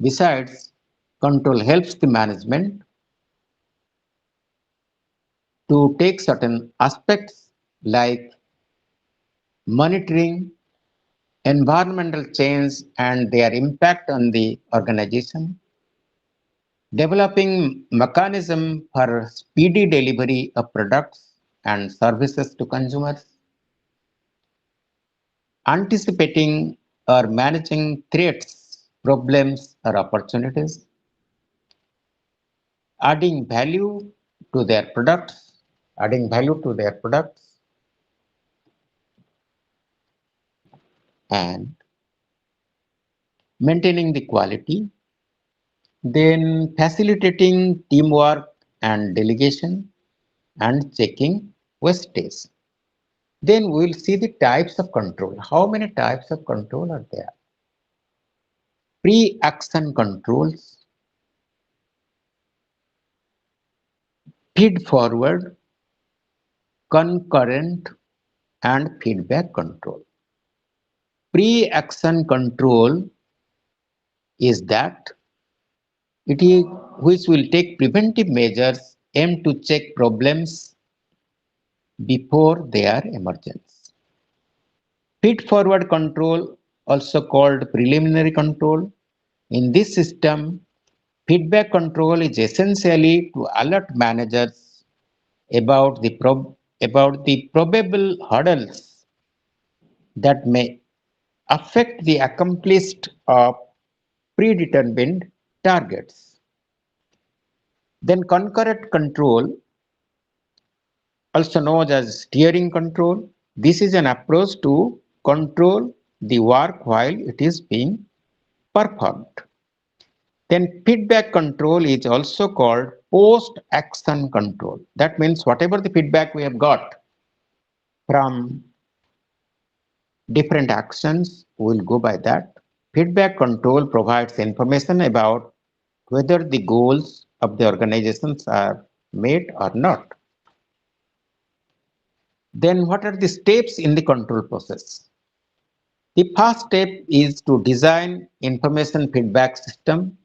Besides, control helps the management to take certain aspects like monitoring environmental change and their impact on the organization, developing mechanism for speedy delivery of products and services to consumers, anticipating or managing threats, problems or opportunities, adding value to their products, adding value to their products, and maintaining the quality, then facilitating teamwork and delegation, and checking wastage. Then we will see the types of control. How many types of control are there? Pre-action controls, feed forward, concurrent, and feedback control. Pre-action control is that it is which will take preventive measures aimed to check problems before they are emergent. Feed-forward control, also called preliminary control. In this system, feedback control is essentially to alert managers about the probable hurdles that may affect the accomplished of predetermined targets. Then concurrent control, also known as steering control. This is an approach to control the work while it is being performed. Then feedback control is also called post-action control. That means whatever the feedback we have got from different actions, we will go by that. Feedback control provides information about whether the goals of the organizations are met or not. Then what are the steps in the control process? The first step is to design information feedback system,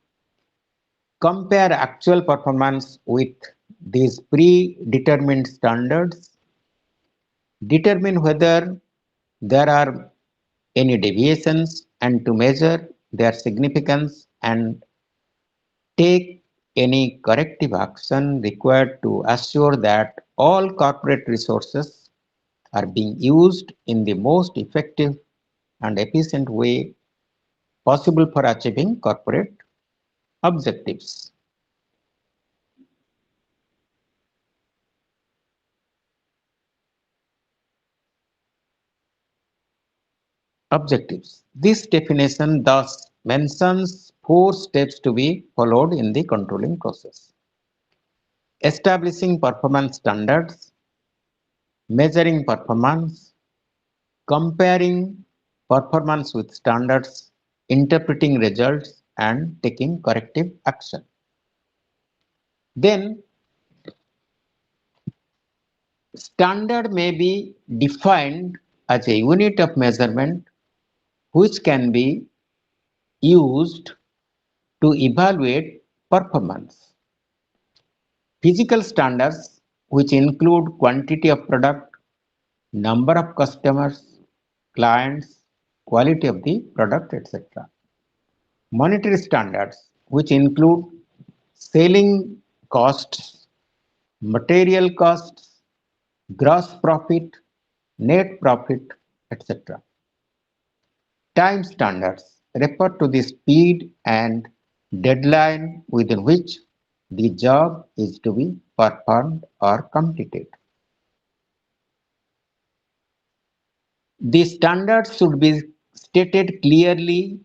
compare actual performance with these predetermined standards, determine whether there are any deviations and to measure their significance and take any corrective action required to assure that all corporate resources are being used in the most effective and efficient way possible for achieving corporate objectives. Objectives. This definition thus mentions four steps to be followed in the controlling process. Establishing performance standards, measuring performance, comparing performance with standards, interpreting results, and taking corrective action. Then, standard may be defined as a unit of measurement which can be used to evaluate performance. Physical standards, which include quantity of product, number of customers, clients, quality of the product, etc. Monetary standards, which include selling costs, material costs, gross profit, net profit, etc. Time standards refer to the speed and deadline within which the job is to be performed or completed. The standards should be stated clearly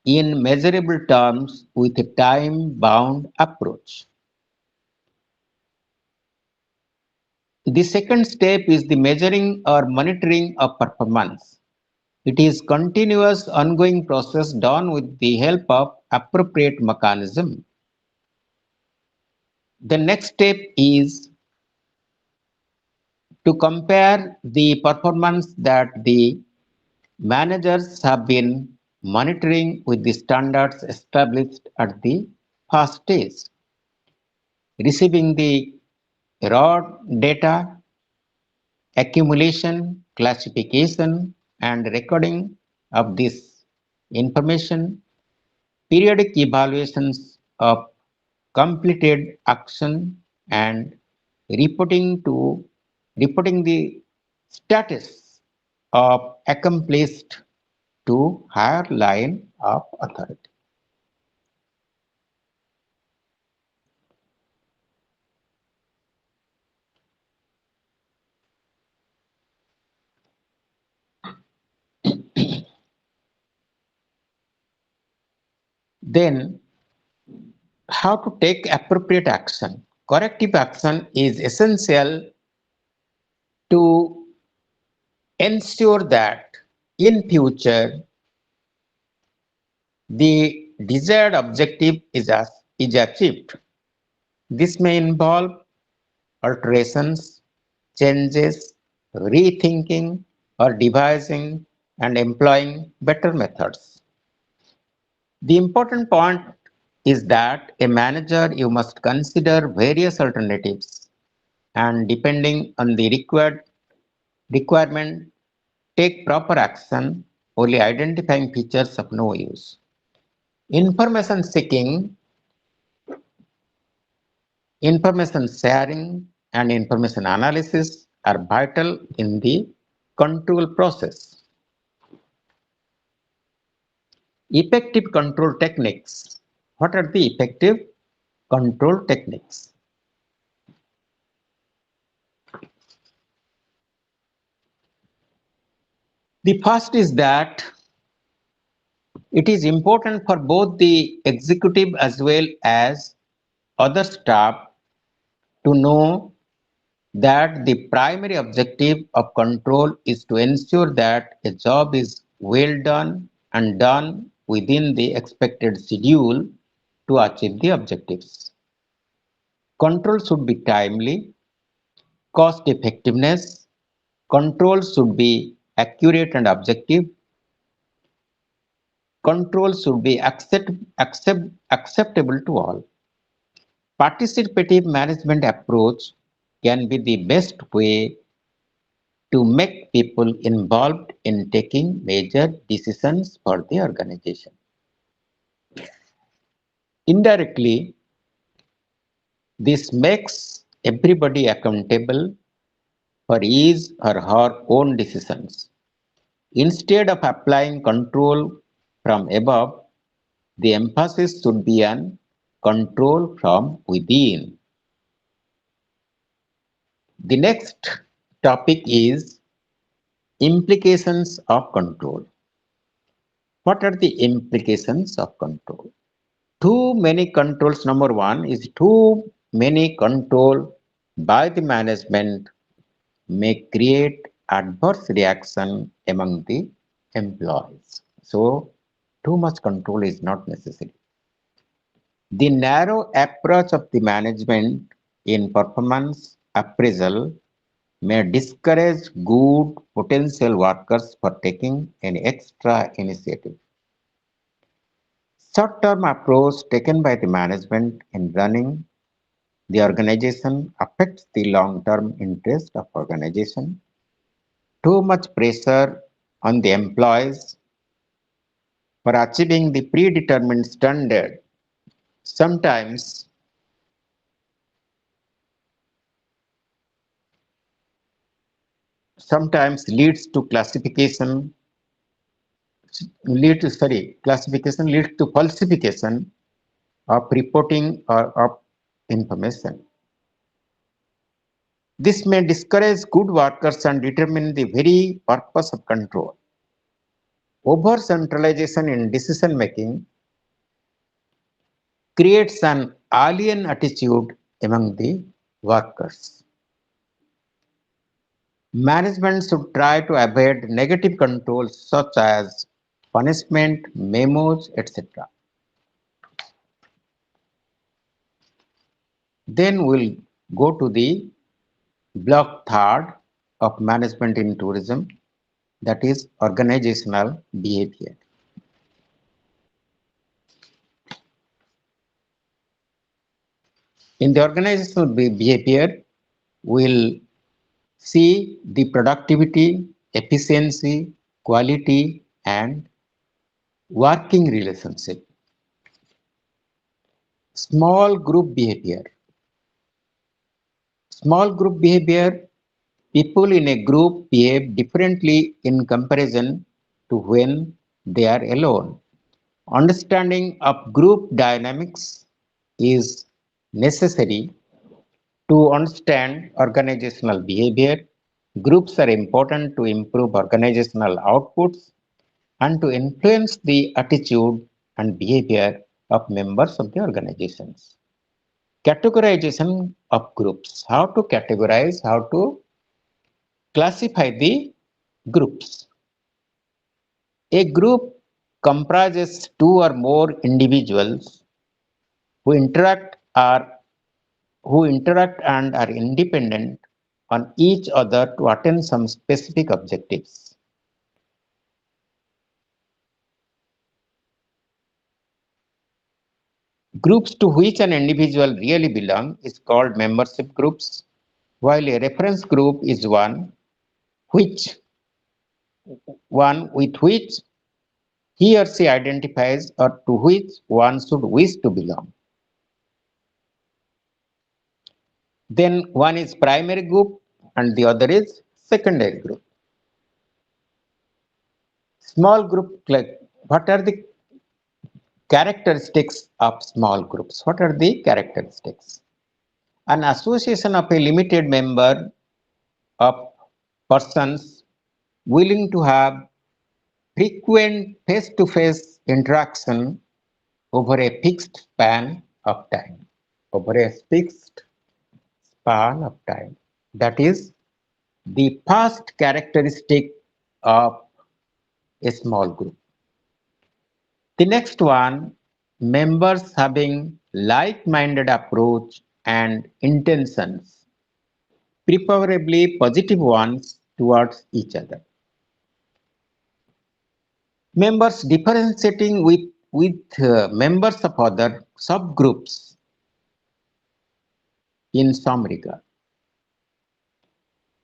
in measurable terms with a time-bound approach. The second step is the measuring or monitoring of performance. It is continuous ongoing process done with the help of appropriate mechanism. The next step is to compare the performance that the managers have been monitoring with the standards established at the first stage. Receiving the raw data, accumulation, classification, and recording of this information, periodic evaluations of completed action, and reporting to reporting the status of accomplished to higher line of authority. Then, how to take appropriate action? Corrective action is essential to ensure that in future the desired objective is achieved. This may involve alterations, changes, rethinking, or devising and employing better methods. The important point is that a manager you must consider various alternatives and depending on the requirement take proper action, only identifying features of no use. Information seeking, information sharing, and information analysis are vital in the control process. Effective control techniques. What are the effective control techniques? The first is that it is important for both the executive as well as other staff to know that the primary objective of control is to ensure that a job is well done and done within the expected schedule to achieve the objectives. Control should be timely, cost effectiveness, control should be accurate and objective, control should be acceptable to all. Participative management approach can be the best way to make people involved in taking major decisions for the organization. Indirectly, this makes everybody accountable for his or her own decisions. Instead of applying control from above, the emphasis should be on control from within. The next topic is implications of control. What are the implications of control? Too many controls, number one, is too many control by the management may create adverse reaction among the employees. So, too much control is not necessary. The narrow approach of the management in performance appraisal may discourage good potential workers for taking an extra initiative. Short-term approach taken by the management in running the organization affects the long-term interest of organization. Too much pressure on the employees for achieving the predetermined standard sometimes sometimes leads to classification leads to falsification of reporting or of information. This may discourage good workers and determine the very purpose of control. Over centralization in decision making creates an alien attitude among the workers. Management should try to avoid negative controls such as punishment, memos, etc. Then we'll go to the block third of management in tourism, that is organizational behavior. In the organizational behavior, we'll see the productivity, efficiency, quality, and working relationship. Small group behavior. Small group behavior, people in a group behave differently in comparison to when they are alone. Understanding of group dynamics is necessary to understand organizational behavior. Groups are important to improve organizational outputs and to influence the attitude and behavior of members of the organizations. Categorization of groups. How to categorize, how to classify the groups. A group comprises two or more individuals who interact and are independent on each other to attain some specific objectives. Groups to which an individual really belongs is called membership groups, while a reference group is which one with which he or she identifies or to which one should wish to belong. Then one is primary group and the other is secondary group. Small group, like what are the characteristics of small groups? What are the characteristics? An association of a limited number of persons willing to have frequent face-to-face interaction over a fixed span of time. Over a fixed span of time. That is the first characteristic of a small group. The next one, members having like-minded approach and intentions, preferably positive ones towards each other. Members differentiating with members of other subgroups in some regard.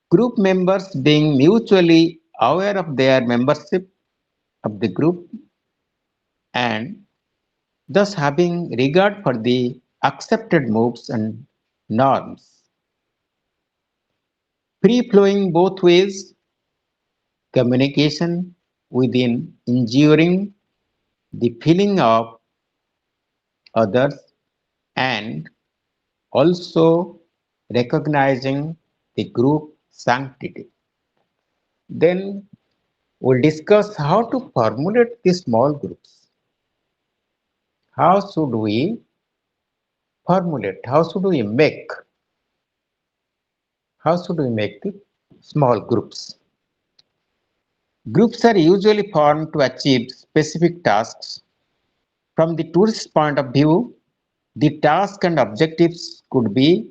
Group members being mutually aware of their membership of the group and thus having regard for the accepted moves and norms, free flowing both ways, communication within enduring the feeling of others and also recognizing the group sanctity. Then we'll discuss how to formulate the small groups. How should we formulate? How should we make the small groups? Groups are usually formed to achieve specific tasks. From the tourist point of view, the task and objectives could be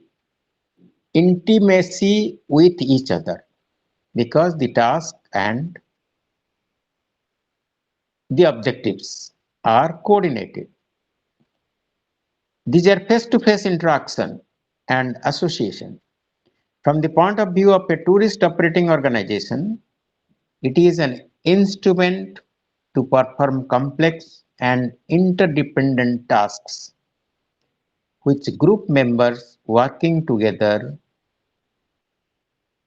intimacy with each other because the task and the objectives are coordinated. These are face-to-face interaction and association. From the point of view of a tourist operating organization, it is an instrument to perform complex and interdependent tasks which group members working together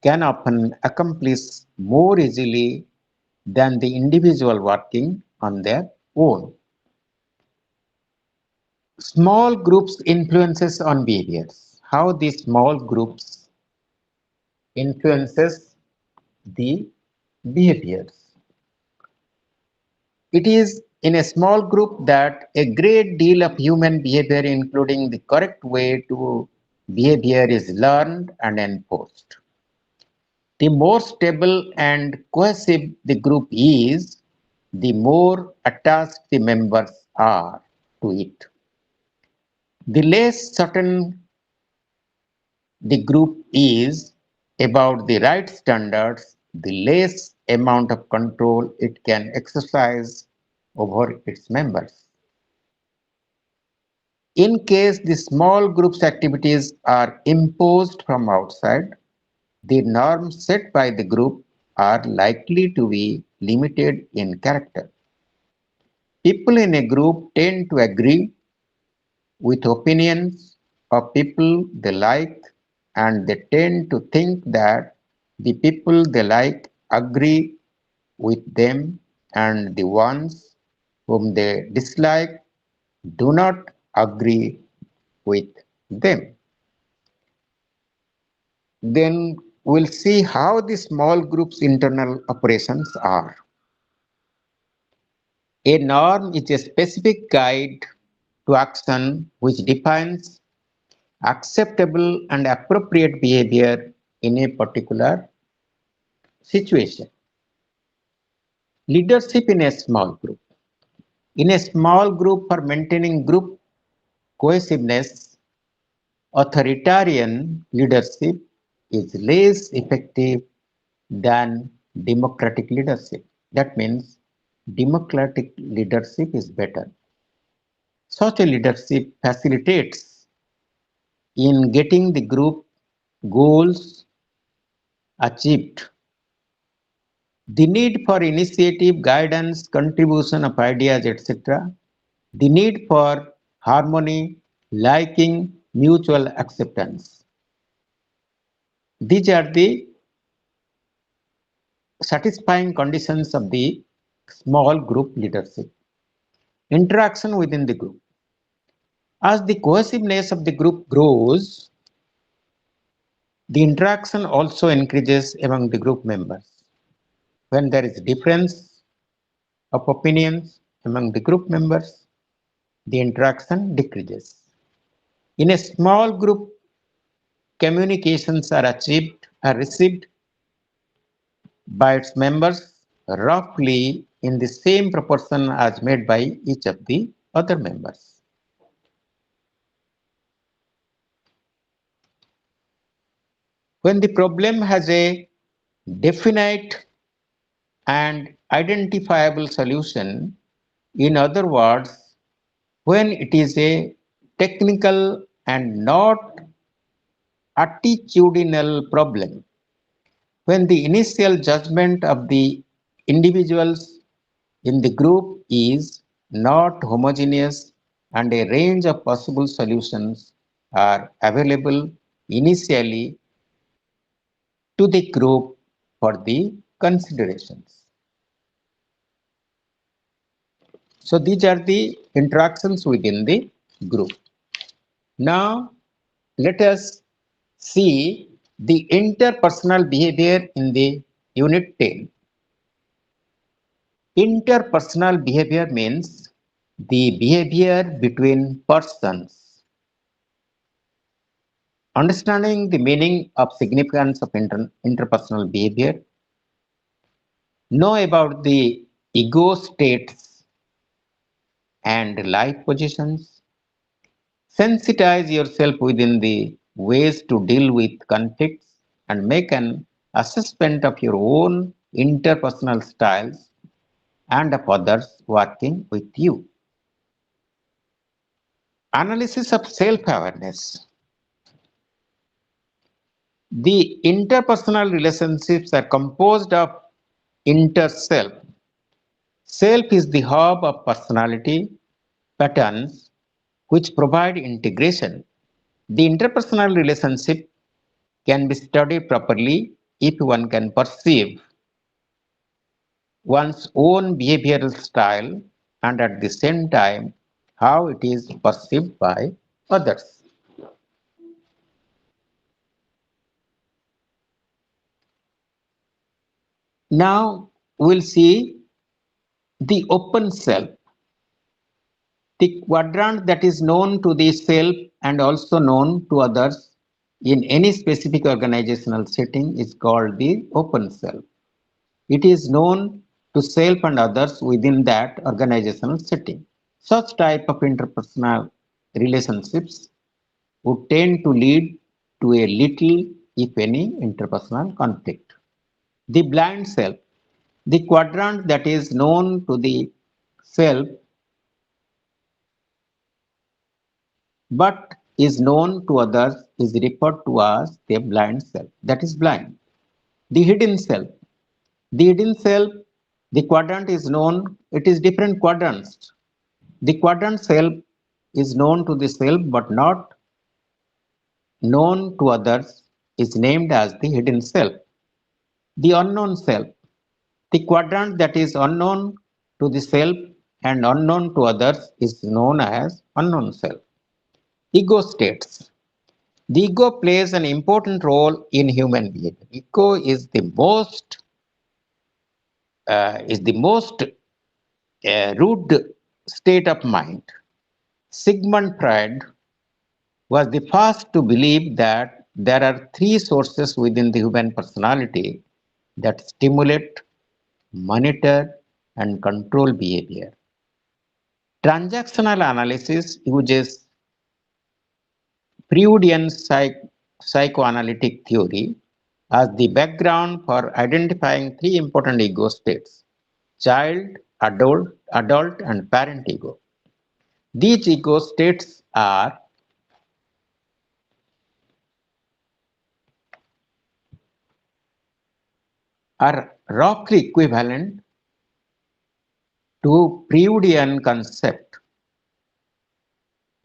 can often accomplish more easily than the individual working on their own. Small groups influences on behaviors. How these small groups influences the behaviors. It is in a small group that a great deal of human behavior, including the correct way to behavior, is learned and enforced. The more stable and cohesive the group is, the more attached the members are to it. The less certain the group is about the right standards, the less amount of control it can exercise over its members. In case the small group's activities are imposed from outside, the norms set by the group are likely to be limited in character. People in a group tend to agree with opinions of people they like and they tend to think that the people they like agree with them and the ones whom they dislike do not agree with them. Then we'll see how the small group's internal operations are. A norm is a specific guide to action which defines acceptable and appropriate behavior in a particular situation. Leadership in a small group. In a small group, for maintaining group cohesiveness, authoritarian leadership is less effective than democratic leadership. That means democratic leadership is better. Such a leadership facilitates in getting the group goals achieved. The need for initiative, guidance, contribution of ideas, etc. The need for harmony, liking, mutual acceptance. These are the satisfying conditions of the small group leadership. Interaction within the group. As the cohesiveness of the group grows, the interaction also increases among the group members. When there is difference of opinions among the group members, the interaction decreases. In a small group, communications are received by its members roughly in the same proportion as made by each of the other members. When the problem has a definite and identifiable solution, in other words, when it is a technical and not attitudinal problem, when the initial judgment of the individuals in the group is not homogeneous and a range of possible solutions are available initially to the group for the considerations. So these are the interactions within the group. Now let us see the interpersonal behavior in the unit 10. Interpersonal behavior means the behavior between persons. Understanding the meaning of significance of interpersonal behavior, know about the ego states and life positions, sensitize yourself within the ways to deal with conflicts and make an assessment of your own interpersonal styles and of others working with you. Analysis of self-awareness. The interpersonal relationships are composed of inter-self. Self is the hub of personality patterns which provide integration. The interpersonal relationship can be studied properly if one can perceive one's own behavioral style and at the same time how it is perceived by others. Now we'll see the open self, the quadrant that is known to the self and also known to others in any specific organizational setting is called the open self. It is known to self and others within that organizational setting. Such type of interpersonal relationships would tend to lead to a little, if any, interpersonal conflict. The blind self, the quadrant that is known to the self but is known to others is referred to as the blind self. That is blind. The hidden self. The hidden self, the quadrant is known, it is different quadrants. The quadrant self is known to the self but not known to others is named as the hidden self. The unknown self, the quadrant that is unknown to the self and unknown to others is known as unknown self. Ego states. The ego plays an important role in human behavior. Ego is the most rude state of mind. Sigmund Freud was the first to believe that there are three sources within the human personality that stimulate, monitor, and control behavior. Transactional analysis uses Freudian psychoanalytic theory as the background for identifying three important ego states: child, adult, and parent ego. These ego states are roughly equivalent to Freudian concept.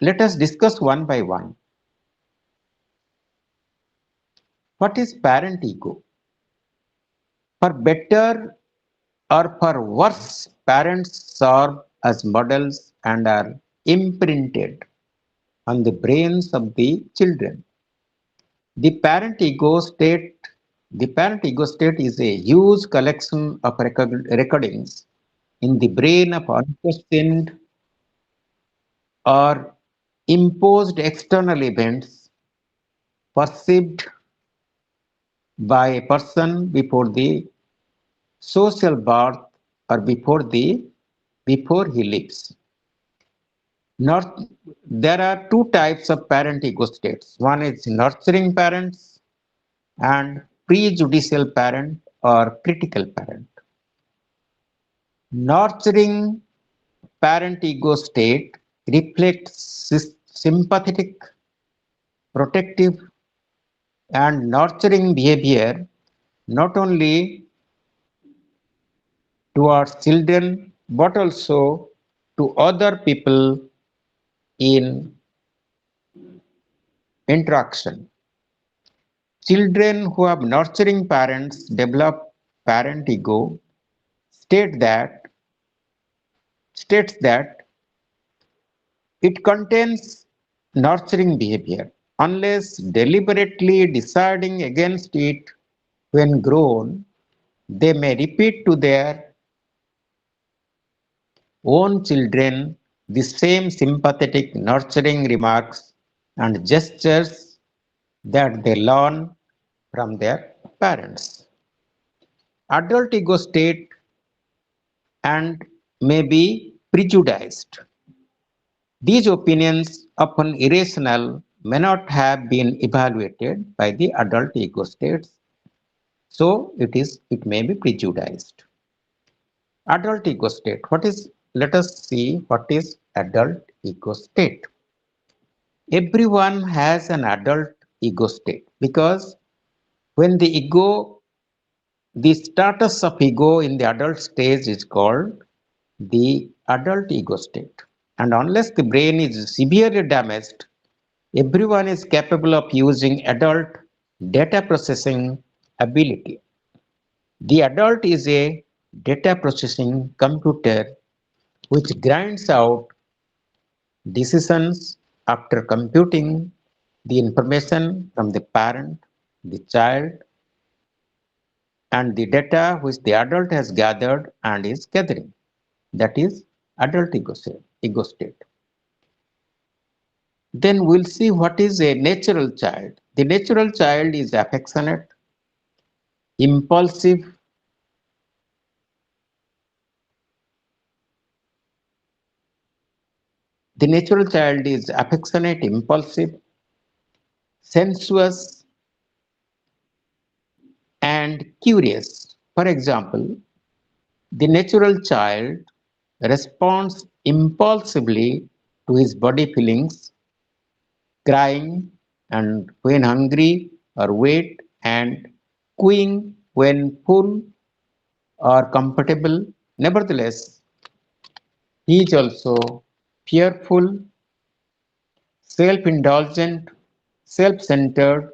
Let us discuss one by one. What is parent ego? For better or for worse, parents serve as models and are imprinted on the brains of the children. The parent ego state, the parent ego state is a huge collection of recordings in the brain of unquestioned or imposed external events perceived by a person before the social birth or before he lives. Not, there are two types of parent ego states. One is nurturing parents and prejudicial parent or critical parent. Nurturing parent ego state reflects sympathetic, protective, and nurturing behavior not only to our children but also to other people in interaction. Children who have nurturing parents develop parent ego state that states that it contains nurturing behavior. Unless deliberately deciding against it when grown, they may repeat to their own children the same sympathetic, nurturing remarks and gestures that they learn from their parents. Adult ego state and may be prejudiced. These opinions, often irrational, may not have been evaluated by the adult ego states, so it may be prejudiced. Adult ego state. Let us see what is adult ego state. Everyone has an adult ego state because when the status of ego in the adult stage is called the adult ego state. And unless the brain is severely damaged, everyone is capable of using adult data processing ability. The adult is a data processing computer which grinds out decisions after computing the information from the parent, the child, and the data which the adult has gathered and is gathering. That is adult ego state. Then we'll see what is a natural child. The natural child is affectionate, impulsive, the natural child is affectionate, impulsive, sensuous, and curious. For example, the natural child responds impulsively to his body feelings, crying and when hungry or wet, and cooing when full or comfortable. Nevertheless, he is also fearful, self-indulgent, self-centered,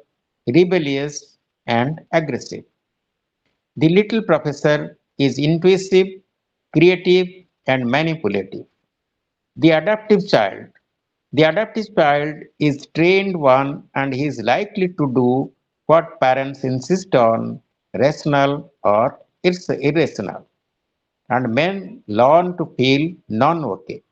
rebellious, and aggressive. The little professor is intuitive, creative, and manipulative. The adaptive child. The adaptive child is trained one and he is likely to do what parents insist on, rational or irrational, and men learn to feel non-okay.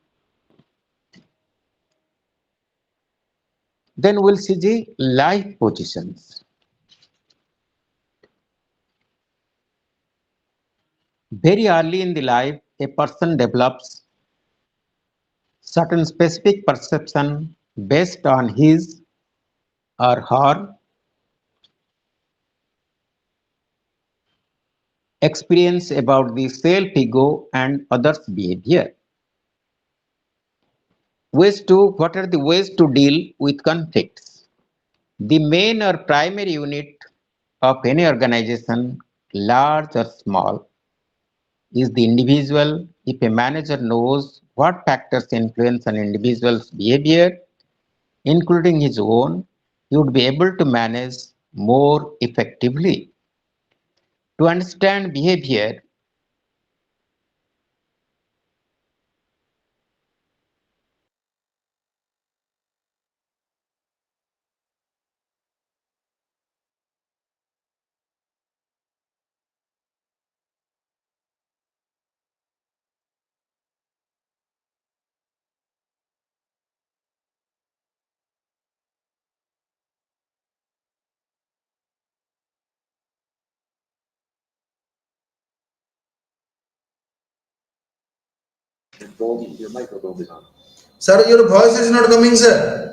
Then we'll see the life positions. Very early in the life, a person develops certain specific perception based on his or her experience about the self-ego and others' behavior. What are the ways to deal with conflicts? The main or primary unit of any organization, large or small, is the individual. If a manager knows what factors influence an individual's behavior, including his own, he would be able to manage more effectively. To understand behavior, Sir, your voice is not coming, sir.